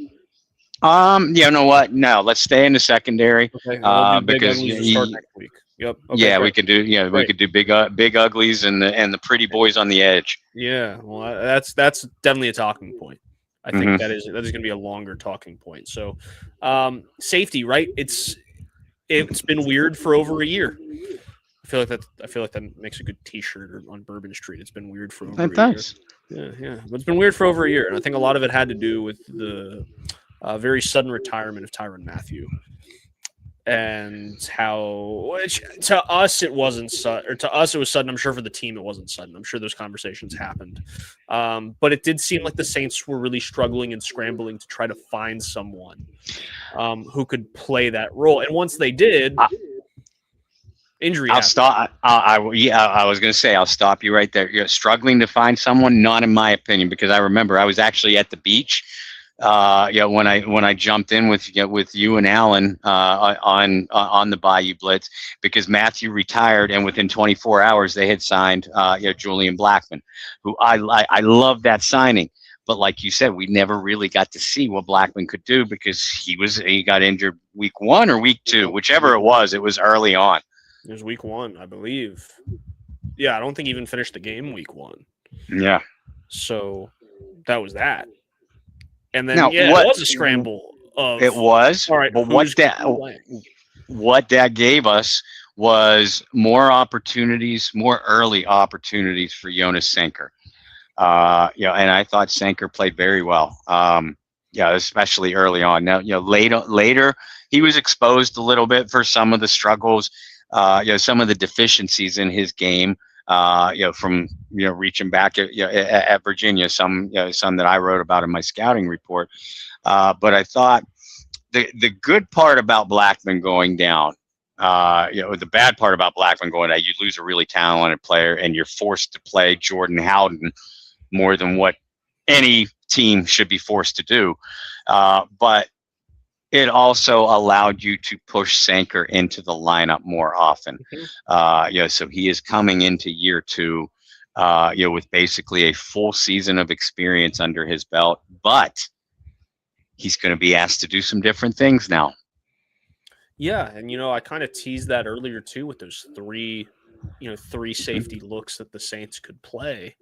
You know what? No, let's stay in the secondary. Okay, because start next week. Yep. Okay, yeah, we can do. Yeah, we could do big uglies and the pretty boys on the edge. Yeah, well, that's definitely a talking point. I think that is going to be a longer talking point. So, safety, right? It's been weird for over a year. I feel like that makes a good T-shirt on Bourbon Street. It's been weird for over a year. Yeah, but it's been weird for over a year, and I think a lot of it had to do with the very sudden retirement of Tyrann Mathieu. And which to us it wasn't sudden, or to us it was sudden. I'm sure for the team it wasn't sudden. I'm sure those conversations happened, but it did seem like the Saints were really struggling and scrambling to try to find someone who could play that role. And once they did, injury. I was going to say I'll stop you right there. You're struggling to find someone, not in my opinion, because I remember I was actually at the beach. When I jumped in with you and Alan on the Bayou Blitz, because Mathieu retired, and within 24 hours they had signed Julian Blackmon, who I love that signing. But like you said, we never really got to see what Blackmon could do because he got injured week 1 or week 2, whichever it was early on. It was week 1, I believe. Yeah, I don't think he even finished the game week 1. Yeah. So that was that. And then it was a scramble. It was. All right. But what that gave us was more opportunities, more early opportunities for Jonas Sanker. And I thought Sanker played very well. Especially early on. Now, later he was exposed a little bit for some of the struggles, some of the deficiencies in his game. From reaching back at Virginia, some that I wrote about in my scouting report. But I thought the good part about Blackmon going down, the bad part about Blackmon going down, you lose a really talented player and you're forced to play Jordan Howden more than what any team should be forced to do. But it also allowed you to push Sanker into the lineup more often. So he is coming into year 2, with basically a full season of experience under his belt, but he's going to be asked to do some different things now. Yeah, and I kind of teased that earlier too with those 3 3 safety looks that the Saints could play.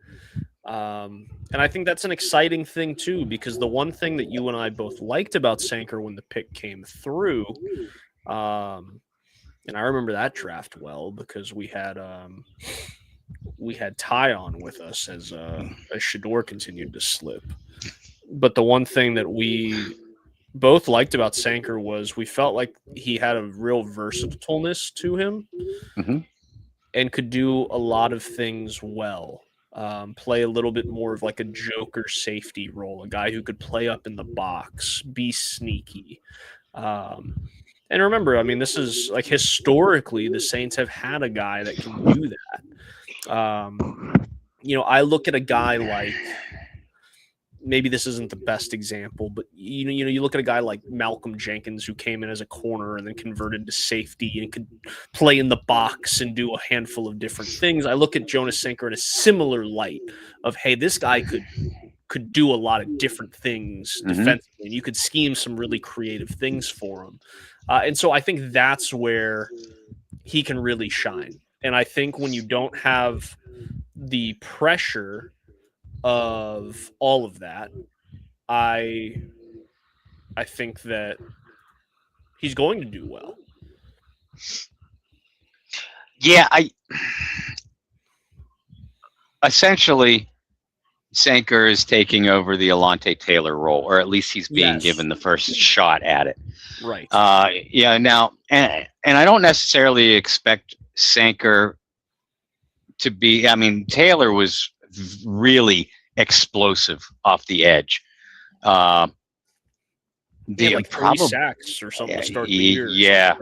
And I think that's an exciting thing too, because the one thing that you and I both liked about Sanker when the pick came through, and I remember that draft well because we had Ty on with us as Shador continued to slip. But the one thing that we both liked about Sanker was we felt like he had a real versatility to him and could do a lot of things well. Play a little bit more of like a joker safety role, a guy who could play up in the box, be sneaky. And remember, I mean, this is like historically the Saints have had a guy that can do that. I look at a guy like, maybe this isn't the best example, but you look at a guy like Malcolm Jenkins who came in as a corner and then converted to safety and could play in the box and do a handful of different things. I look at Jonas Sanker in a similar light of, hey, this guy could do a lot of different things defensively, and you could scheme some really creative things for him. And so I think that's where he can really shine. And I think when you don't have the pressure of all of that, I think that he's going to do well. Yeah, essentially Sanker is taking over the Alontae Taylor role, or at least he's being given the first shot at it. Right. Now, and I don't necessarily expect Sanker to be. I mean, Taylor was really explosive off the edge. Like 3 sacks or something to start the year. Yeah,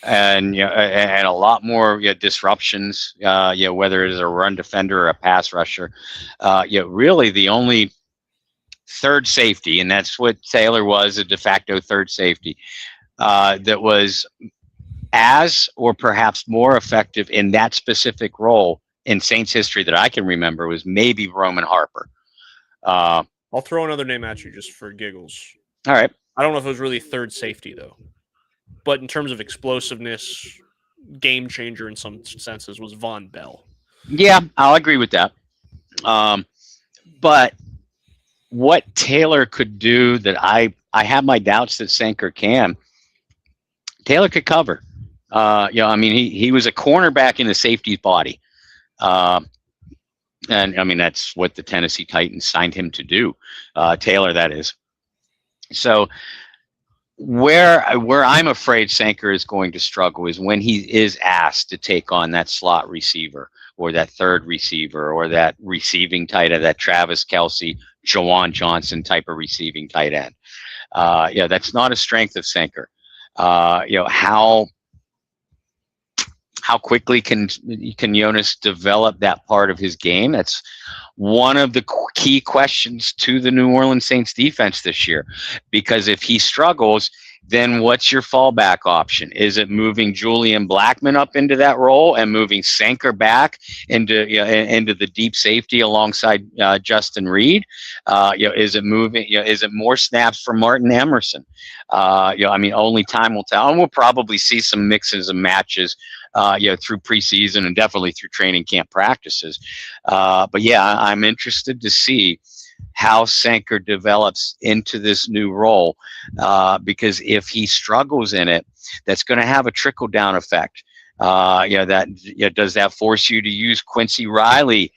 and and a lot more disruptions. Whether it is a run defender or a pass rusher. Really the only third safety, and that's what Taylor was, a de facto third safety, that was as or perhaps more effective in that specific role in Saints history that I can remember was maybe Roman Harper. I'll throw another name at you just for giggles. All right. I don't know if it was really third safety, though. But in terms of explosiveness, game changer in some senses was Von Bell. Yeah, I'll agree with that. But what Taylor could do that I have my doubts that Sanker can, Taylor could cover. I mean, he was a cornerback in the safety's body. And I mean, that's what the Tennessee Titans signed him to do. Taylor, that is. So where I'm afraid Sanker is going to struggle is when he is asked to take on that slot receiver or that third receiver or that receiving tight end, that Travis Kelce, Jawan Johnson type of receiving tight end. That's not a strength of Sanker. How quickly can Jonas develop that part of his game? That's one of the key questions to the New Orleans Saints defense this year. Because if he struggles, then what's your fallback option? Is it moving Julian Blackmon up into that role and moving Sanker back into the deep safety alongside Justin Reed? Is it moving? Is it more snaps for Martin Emerson? I mean, only time will tell, and we'll probably see some mixes and matches. Through preseason and definitely through training camp practices. But yeah, I'm interested to see how Sanker develops into this new role, because if he struggles in it, that's going to have a trickle down effect. Does that force you to use Quincy Riley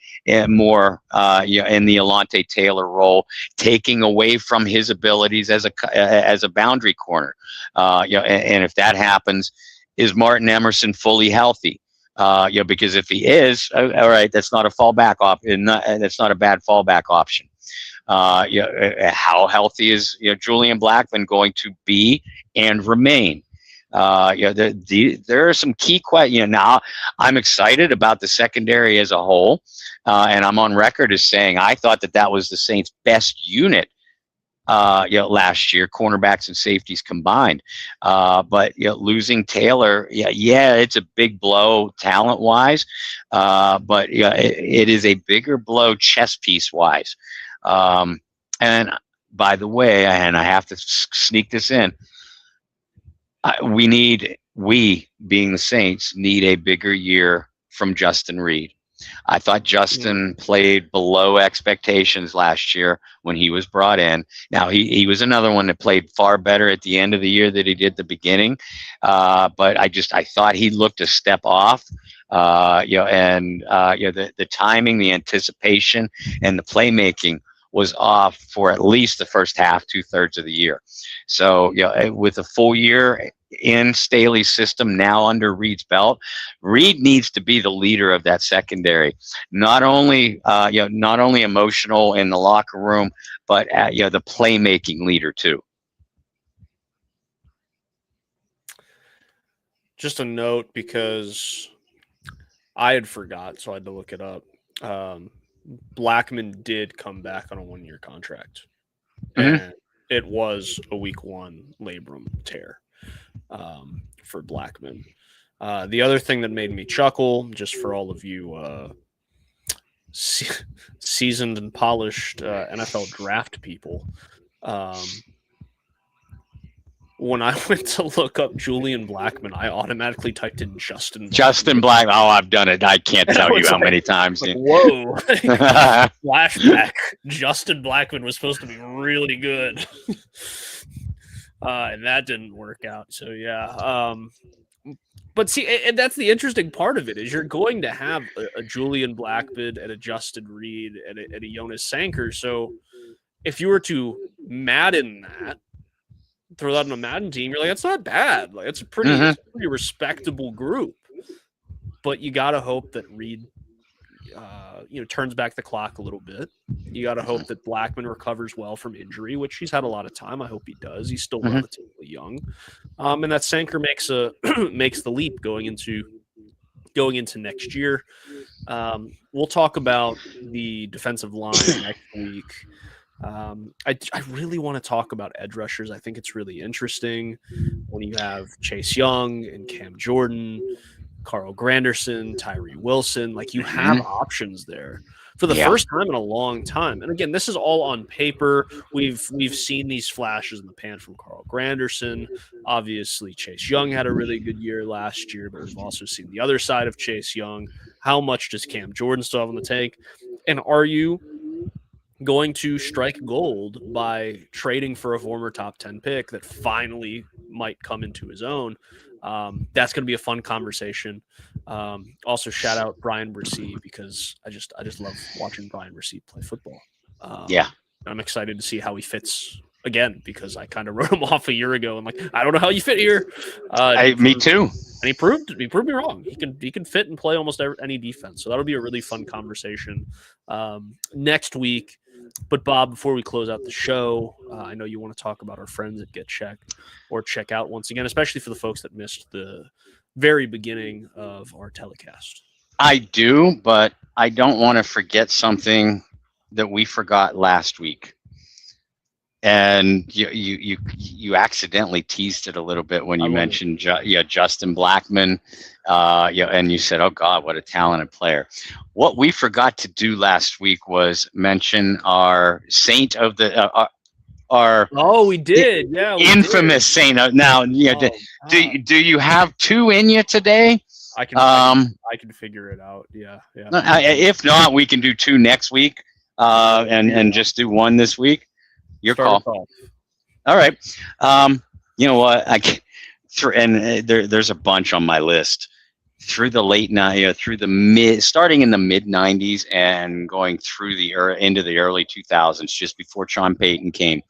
more in the Alontae Taylor role, taking away from his abilities as a boundary corner? And if that happens, is Martin Emerson fully healthy? Because if he is, all right, that's not a fallback option. That's not a bad fallback option. How healthy is Julian Blackmon going to be and remain? There are some key questions. Now, I'm excited about the secondary as a whole, and I'm on record as saying I thought that was the Saints' best unit. Last year, cornerbacks and safeties combined. But losing Taylor, it's a big blow talent-wise. But it is a bigger blow chess piece-wise. And by the way, and I have to sneak this in, we being the Saints need a bigger year from Justin Reed. I thought Justin played below expectations last year when he was brought in. Now he was another one that played far better at the end of the year than he did at the beginning. But I thought he looked a step off. The timing, the anticipation, and the playmaking was off for at least the first half, 2/3 of the year. So, with a full year in Staley's system now under Reed's belt, Reed needs to be the leader of that secondary. Not only emotional in the locker room, but the playmaking leader too. Just a note, because I had forgot, so I had to look it up. Blackman did come back on a 1-year contract, and it was a week 1 labrum tear for Blackman. The other thing that made me chuckle, just for all of you seasoned and polished NFL draft people, when I went to look up Julian Blackman, I automatically typed in Justin Blackman. Oh, I've done it. I can't tell you how many times. Whoa. Flashback. Justin Blackman was supposed to be really good. And that didn't work out. So, yeah. But see, and that's the interesting part of it, is you're going to have a Julian Blackman and a Justin Reed and a Jonas Sanker. So if you were to Madden that, throw that on a Madden team, you're like, that's not bad. Like, it's a pretty respectable group. But you got to hope that Reed, turns back the clock a little bit. You got to hope that Blackman recovers well from injury, which he's had a lot of time. I hope he does. He's still relatively young, and that Sanker makes the leap going into next year. We'll talk about the defensive line next week. I really want to talk about edge rushers. I think it's really interesting when you have Chase Young and Cam Jordan, Carl Granderson, Tyree Wilson. Like, you have options there for the first time in a long time. And again, this is all on paper. We've seen these flashes in the pan from Carl Granderson. Obviously, Chase Young had a really good year last year, but we've also seen the other side of Chase Young. How much does Cam Jordan still have in the tank? And are you going to strike gold by trading for a former top 10 pick that finally might come into his own? That's going to be a fun conversation. Also, shout out Brian Bresee, because I just love watching Brian Bresee play football. I'm excited to see how he fits again, because I kind of wrote him off a year ago. I'm like, I don't know how you fit here. Me too. And he proved me wrong. He can fit and play almost any defense. So that'll be a really fun conversation next week. But Bob, before we close out the show, I know you want to talk about our friends at Get Check, or check out once again, especially for the folks that missed the very beginning of our telecast. I do, but I don't want to forget something that we forgot last week. And you accidentally teased it a little bit when you mentioned Justin Blackman, and you said, "Oh God, what a talented player." What we forgot to do last week was mention our saint of the we did, yeah, infamous saint. Now, do you have 2 in you today? I can figure it out. Yeah. If not, we can do 2 next week, and just do 1 this week. Your call. All right. You know what? There's a bunch on my list through the late night, starting in the mid '90s and going through into the early 2000s, just before Sean Payton came.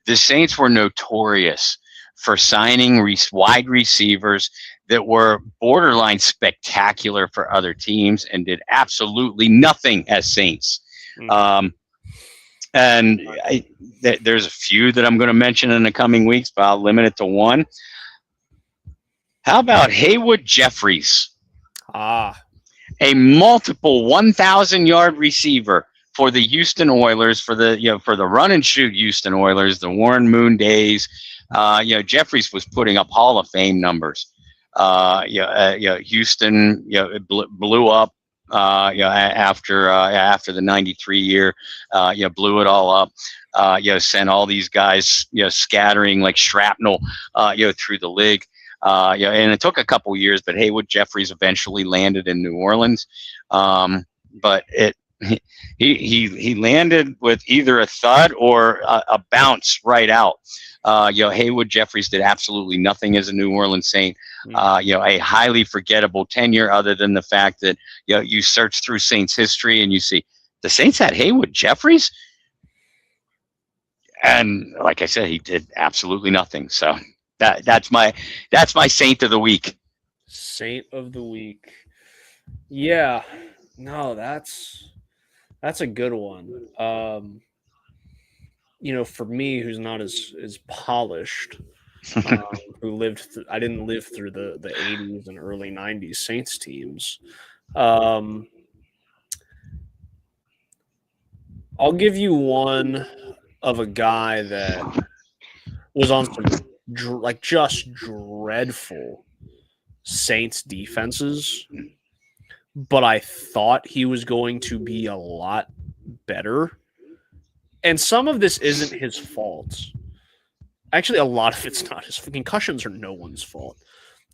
The Saints were notorious for signing wide receivers that were borderline spectacular for other teams and did absolutely nothing as Saints. And there's a few that I'm going to mention in the coming weeks, but I'll limit it to 1. How about Haywood Jeffries? A multiple 1,000-yard receiver for the Houston Oilers, for the run and shoot Houston Oilers, the Warren Moon days. Jeffries was putting up Hall of Fame numbers. Houston, blew up. After the '93 year, blew it all up. Sent all these guys, scattering like shrapnel, through the league. And it took a couple years, but Haywood Jeffries eventually landed in New Orleans. But he landed with either a thud or a bounce right out. Haywood Jeffries did absolutely nothing as a New Orleans Saint. A highly forgettable tenure, other than the fact that you search through Saints history and you see the Saints had Haywood Jeffries, and like I said, he did absolutely nothing. So that's my Saint of the week. Saint of the week. Yeah, no, that's a good one. For me, who's not as polished, I didn't live through the 80s and early 90s Saints teams. I'll give you one of a guy that was on some just dreadful Saints defenses, but I thought he was going to be a lot better. And some of this isn't his fault. Actually, a lot of it's not his. Concussions are no one's fault.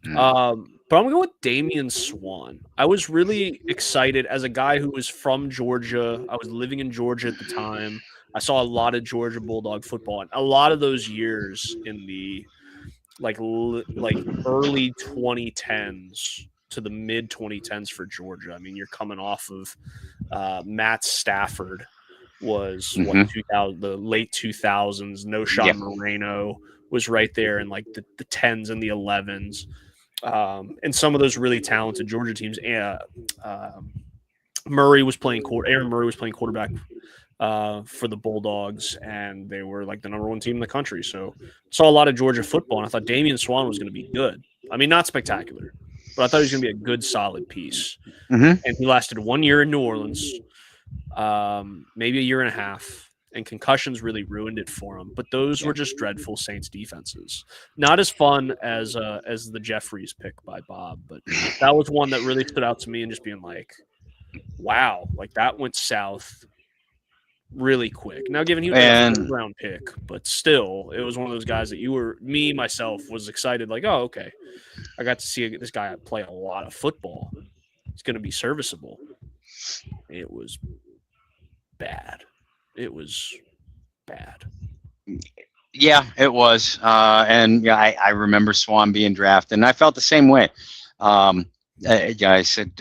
But I'm going to go with Damian Swann. I was really excited as a guy who was from Georgia. I was living in Georgia at the time. I saw a lot of Georgia Bulldog football. And a lot of those years in the early 2010s to the mid 2010s for Georgia. I mean, you're coming off of Matt Stafford was the late 2000s. No Sean Moreno was right there in like the 10s and the 11s. And some of those really talented Georgia teams. Aaron Murray was playing quarterback for the Bulldogs, and they were like the number one team in the country. So saw a lot of Georgia football, and I thought Damian Swann was going to be good. I mean, not spectacular, but I thought he was going to be a good, solid piece. And he lasted 1 year in New Orleans, maybe a year and a half, and concussions really ruined it for him. But those were just dreadful Saints defenses. Not as fun as the Jeffries pick by Bob, but that was one that really stood out to me, and just being like, wow, like that went south really quick. Now, given he was a round pick, but still, it was one of those guys that myself was excited, like, oh, okay, I got to see this guy play a lot of football. He's going to be serviceable. It was bad. It was bad. Yeah, it was. I remember Swann being drafted, and I felt the same way. I said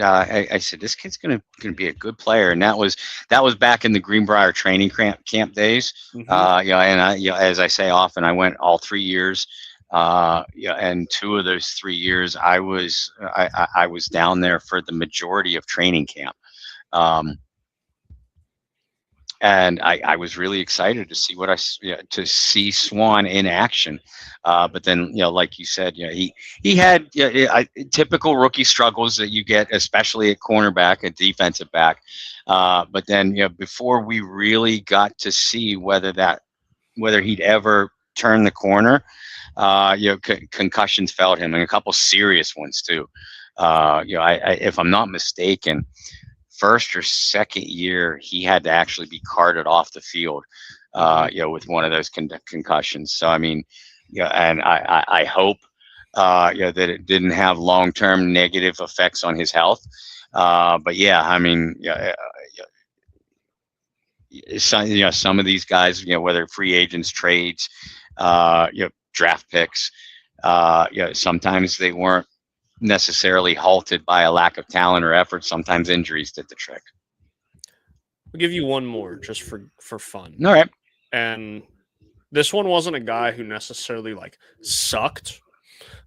this kid's gonna be a good player, and that was back in the Greenbrier training camp days. As I say often, I went all 3 years. And 2 of those 3 years, I was down there for the majority of training camp. And I was really excited to see to see Swann in action. But then, like you said, he had typical rookie struggles that you get, especially at cornerback, at defensive back. But then, before we really got to see whether he'd ever turn the corner, concussions failed him, and a couple serious ones too. If I'm not mistaken, first or second year, he had to actually be carted off the field, with one of those concussions. So, I mean, and I hope, that it didn't have long-term negative effects on his health. But yeah, I mean, some of these guys, whether free agents, trades, draft picks, sometimes they weren't necessarily halted by a lack of talent or effort. Sometimes injuries did the trick. I'll give you one more just for fun. All right. And this one wasn't a guy who necessarily sucked,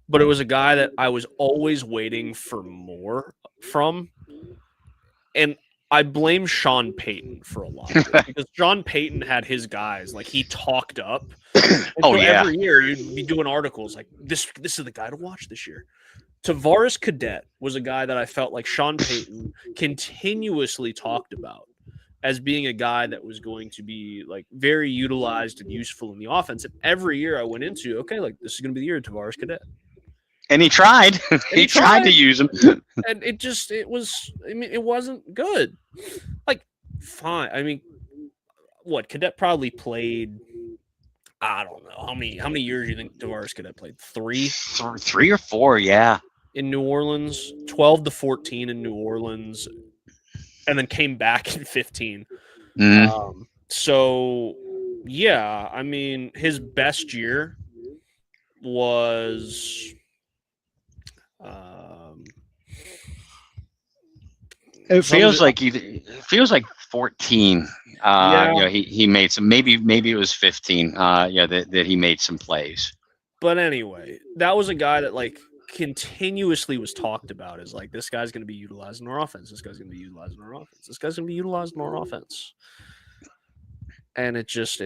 but it was a guy that I was always waiting for more from. And I blame Sean Payton for a lot of it, because Sean Payton had his guys, he talked up. Every year you'd be doing articles like this is the guy to watch this year. Tavares Cadet was a guy that I felt like Sean Payton continuously talked about as being a guy that was going to be very utilized and useful in the offense. And every year I went into, this is going to be the year of Tavares Cadet. And he tried. he tried to use him. And it wasn't good. Fine. I mean, Cadet probably played, I don't know how many years do you think Tavares Cadet played? 3? 3 or 4, yeah. In New Orleans, 12 to 14 in New Orleans, and then came back in 15. So, yeah, I mean, his best year was it feels like 14. Yeah. He made some, maybe it was 15. That he made some plays. But anyway, that was a guy that like continuously was talked about as like, this guy's going to be utilized in our offense. This guy's going to be utilized in our offense. This guy's going to be utilized in our offense. And it just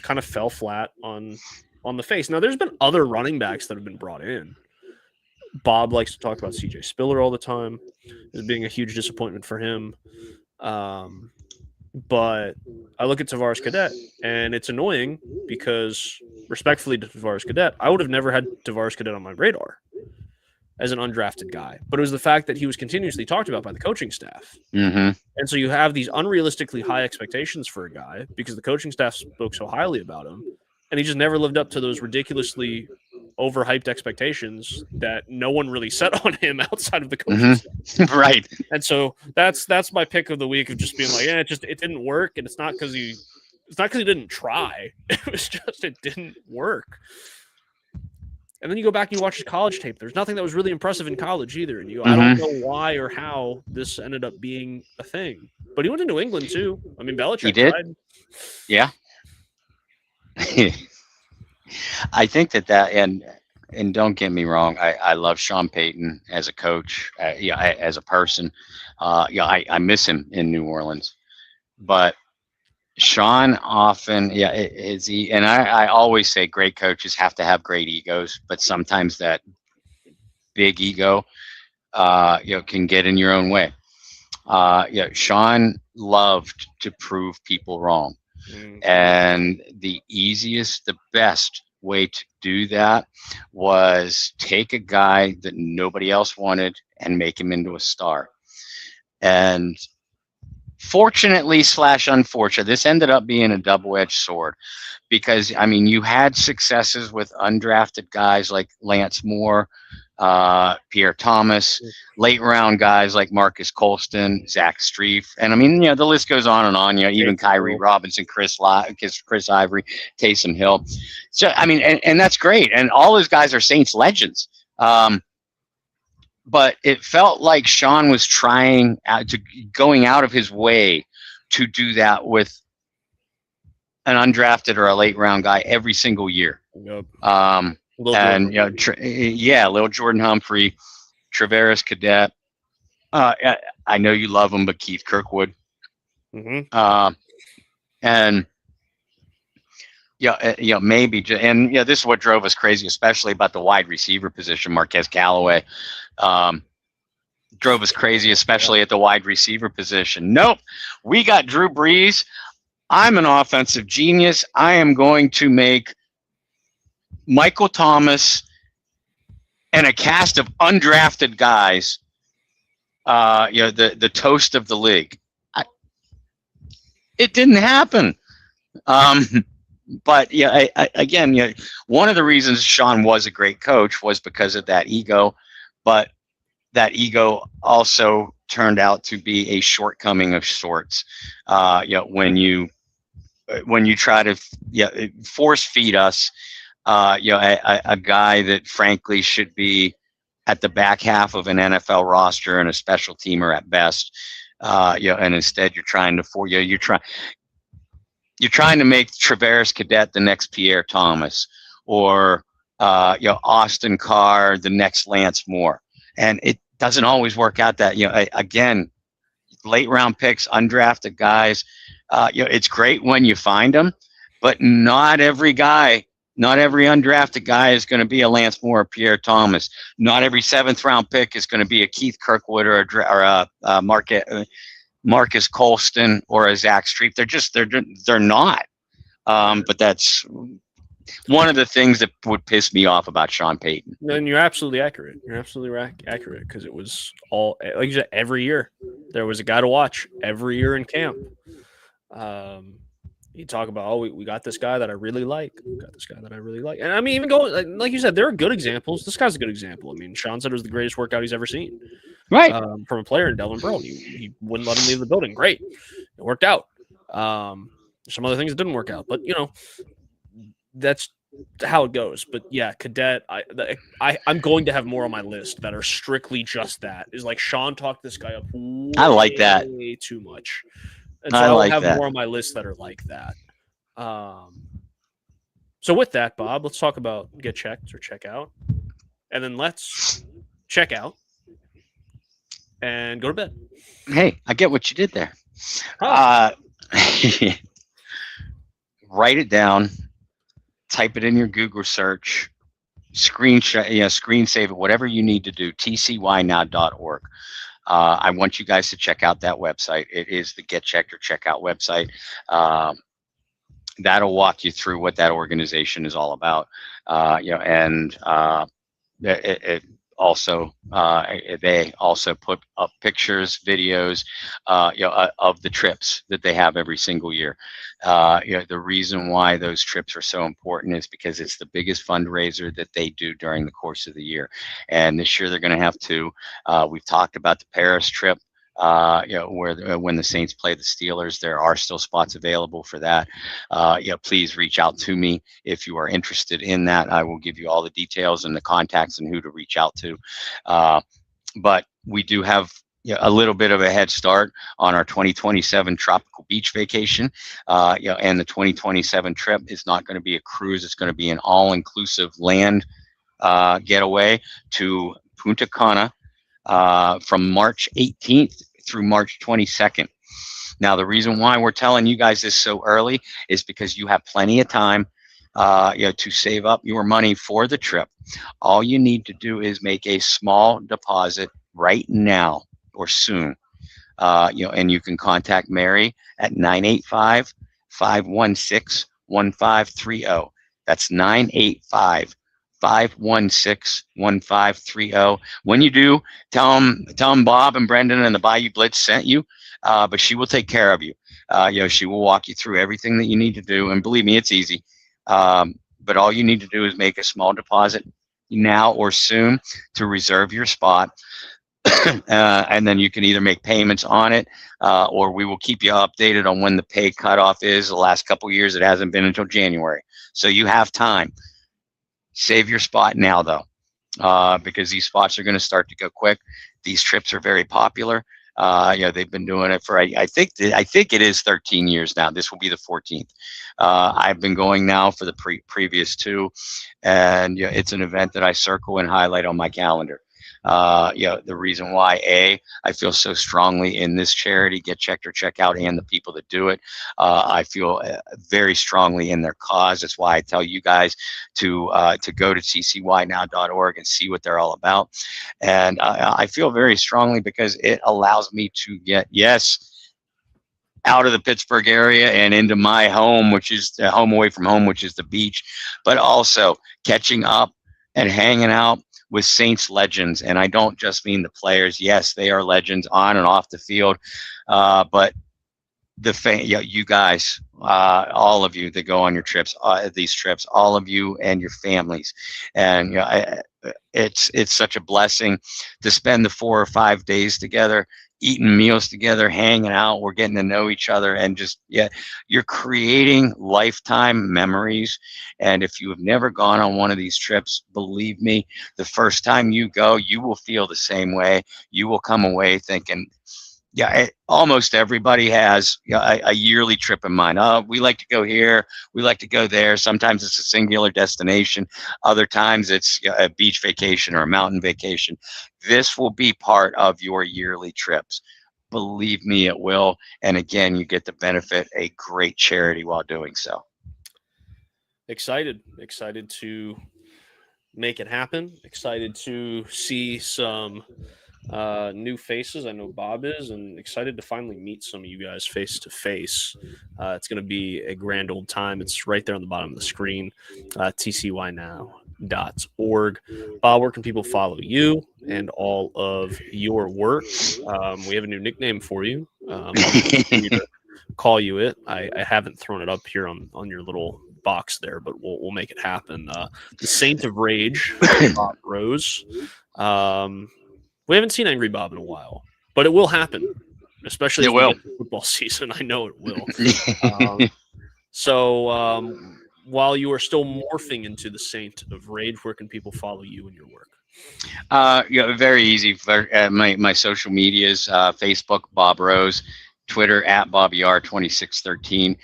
kind of fell flat on the face. Now, there's been other running backs that have been brought in. Bob likes to talk about CJ Spiller all the time as being a huge disappointment for him. But I look at Tavares Cadet, and it's annoying because, respectfully to Tavares Cadet, I would have never had Tavares Cadet on my radar as an undrafted guy. But it was the fact that he was continuously talked about by the coaching staff. Mm-hmm. And so you have these unrealistically high expectations for a guy because the coaching staff spoke so highly about him, and he just never lived up to those ridiculously overhyped expectations that no one really set on him outside of the coaching staff. Right. And so that's my pick of the week of just being like, it didn't work, and it's not because he didn't try. It was just it didn't work. And then you go back and you watch his college tape. There's nothing that was really impressive in college either. And I don't know why or how this ended up being a thing. But he went to New England too. I mean, Belichick. He did. Tried. Yeah. I think that and don't get me wrong, I love Sean Payton as a coach, as a person. I miss him in New Orleans, but Sean often, is he? And I always say great coaches have to have great egos, but sometimes that big ego, can get in your own way. Sean loved to prove people wrong. And the best way to do that was take a guy that nobody else wanted and make him into a star. And fortunately / unfortunately, this ended up being a double-edged sword because, I mean, you had successes with undrafted guys like Lance Moore, Pierre Thomas, late round guys like Marcus Colston, Zach Strief, and I mean, the list goes on and on. Even Kyrie Robinson, Chris Ivory, Taysom Hill. So I mean, and that's great, and all those guys are Saints legends. But it felt like Sean was going out of his way to do that with an undrafted or a late round guy every single year. Yep. Lil Jordan Humphrey, Tavares Cadet. I know you love him, but Keith Kirkwood. Mm-hmm. Maybe, and this is what drove us crazy, especially about the wide receiver position. Marquez Callaway drove us crazy, especially at the wide receiver position. Nope, we got Drew Brees. I'm an offensive genius. I am going to make Michael Thomas and a cast of undrafted guys, the toast of the league. It didn't happen. But again, one of the reasons Sean was a great coach was because of that ego, but that ego also turned out to be a shortcoming of sorts. When you try to force feed us, a guy that frankly should be at the back half of an NFL roster and a special teamer at best, and instead you're trying to make Tavares Cadet the next Pierre Thomas, or Austin Carr the next Lance Moore, and it doesn't always work out that. Again, late round picks, undrafted guys. It's great when you find them, but not every undrafted guy is going to be a Lance Moore or Pierre Thomas. Not every 7th round pick is going to be a Keith Kirkwood or a Marcus Colston or a Zach Strief. They're not. But that's one of the things that would piss me off about Sean Payton. And you're absolutely accurate. You're absolutely accurate, because it was all, like you said, every year there was a guy to watch every year in camp. You talk about, oh, we got this guy that I really like. We got this guy that I really like. And I mean, even going, like you said, there are good examples. This guy's a good example. I mean, Sean said it was the greatest workout he's ever seen Right. from a player in Delvin Pearl. He wouldn't let him leave the building. Great. It worked out. Some other things that didn't work out. But, that's how it goes. But, yeah, Cadet, I'm going to have more on my list that are strictly just that. Is like Sean talked this guy up I like that. way too much. And so I I'll like have that. more on my list that are like that. So with that, Bob, let's talk about get checked or check out. And then let's check out and go to bed. Hey, I get what you did there. Write it down, type it in your Google search, screenshot, screen save it, whatever you need to do, tcynow.org. I want you guys to check out that website. It is the Get Checked or Check Out website. That'll walk you through what that organization is all about. And it also they also put up pictures, videos, of the trips that they have every single year. The reason why those trips are so important is because it's the biggest fundraiser that they do during the course of the year. And this year they're going to have two. We've talked about the Paris trip. Where when the Saints play the Steelers, there are still spots available for that. Please reach out to me if you are interested in that. I will give you all the details and the contacts and who to reach out to. But we do have a little bit of a head start on our 2027 tropical beach vacation. And the 2027 trip is not going to be a cruise. It's going to be an all-inclusive land getaway to Punta Cana. From March 18th through March 22nd. Now, the reason why we're telling you guys this so early is because you have plenty of time, to save up your money for the trip. All you need to do is make a small deposit right now or soon. And you can contact Mary at 985-516-1530. That's 985-516-1530. When you do, tell them Bob and Brendan and the Bayou Blitz sent you, but she will take care of you. She will walk you through everything that you need to do, and believe me, it's easy. But all you need to do is make a small deposit now or soon to reserve your spot. And then you can either make payments on it, or we will keep you updated on when the pay cutoff is. The last couple of years, it hasn't been until January. So you have time. Save your spot now, though, because these spots are going to start to go quick. These trips are very popular. They've been doing it for, I think it is 13 years now. This will be the 14th. I've been going now for the previous two, and it's an event that I circle and highlight on my calendar. The reason why, I feel so strongly in this charity, Get Checked or Check Out, and the people that do it. I feel very strongly in their cause. That's why I tell you guys to go to tcynow.org and see what they're all about. And I feel very strongly because it allows me to get, out of the Pittsburgh area and into my home, which is home away from home, which is the beach, but also catching up and hanging out with Saints legends. And I don't just mean the players. Yes, they are legends on and off the field, but you guys, all of you that go on your trips, these trips, all of you and your families. And it's such a blessing to spend the 4 or 5 days together, eating meals together, hanging out. We're getting to know each other, and just, you're creating lifetime memories. And if you have never gone on one of these trips, believe me, the first time you go, you will feel the same way. You will come away thinking, almost everybody has a yearly trip in mind. Oh, we like to go here, we like to go there. Sometimes it's a singular destination. Other times it's a beach vacation or a mountain vacation. This will be part of your yearly trips. Believe me, it will. And again, you get to benefit a great charity while doing so. Excited to make it happen. Excited to see some new faces. I know Bob is, and excited to finally meet some of you guys face to face. It's going to be a grand old time. It's right there on the bottom of the screen, tcynow.org. Bob, where can people follow you and all of your work? We have a new nickname for you. call you it. I haven't thrown it up here on your little box there, but we'll make it happen. The Saint of Rage, Bob Rose. We haven't seen Angry Bob in a while, but it will happen, especially as we get to football season. I know it will. So while you are still morphing into the Saint of Rage, where can people follow you and your work? Very easy. My social medias, Facebook, Bob Rose, Twitter at BobbyR2613.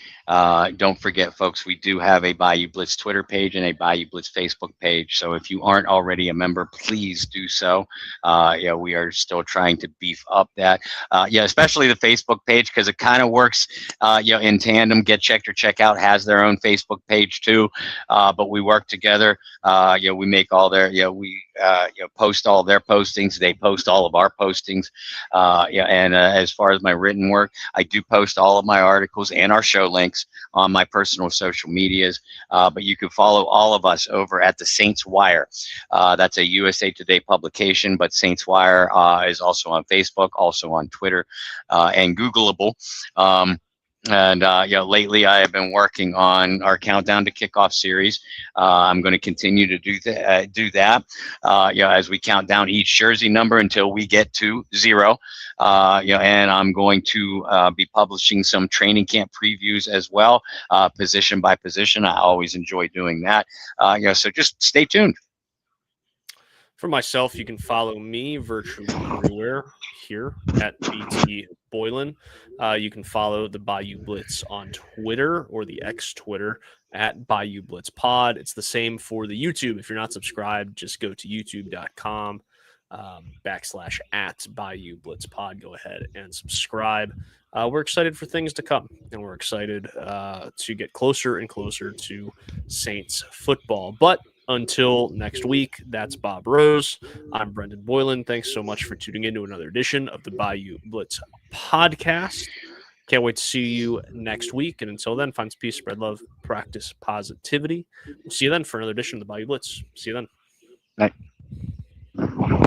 Don't forget, folks, we do have a Bayou Blitz Twitter page and a Bayou Blitz Facebook page. So if you aren't already a member, please do so. We are still trying to beef up that. Especially the Facebook page, because it kind of works in tandem. Get Checked or Check Out has their own Facebook page too, but we work together. We make all their we post all their postings. They post all of our postings. And as far as my written work, I do post all of my articles and our show links on my personal social medias, but you can follow all of us over at the Saints Wire. That's a USA Today publication, but Saints Wire is also on Facebook, also on Twitter, and Googleable. Lately I have been working on our Countdown to Kickoff series. I'm going to continue to do that. As we count down each jersey number until we get to 0. And I'm going to be publishing some training camp previews as well, position by position. I always enjoy doing that. So just stay tuned. For myself, you can follow me virtually everywhere here at BT Boylan. You can follow the Bayou Blitz on Twitter or the X Twitter at Bayou Blitz Pod. It's the same for the YouTube. If you're not subscribed, just go to youtube.com /@ Bayou Blitz Pod. Go ahead and subscribe. We're excited for things to come, and we're excited to get closer and closer to Saints football. But until next week, that's Bob Rose. I'm Brendan Boylan. Thanks so much for tuning in to another edition of the Bayou Blitz podcast. Can't wait to see you next week. And until then, find peace, spread love, practice positivity. We'll see you then for another edition of the Bayou Blitz. See you then. Bye.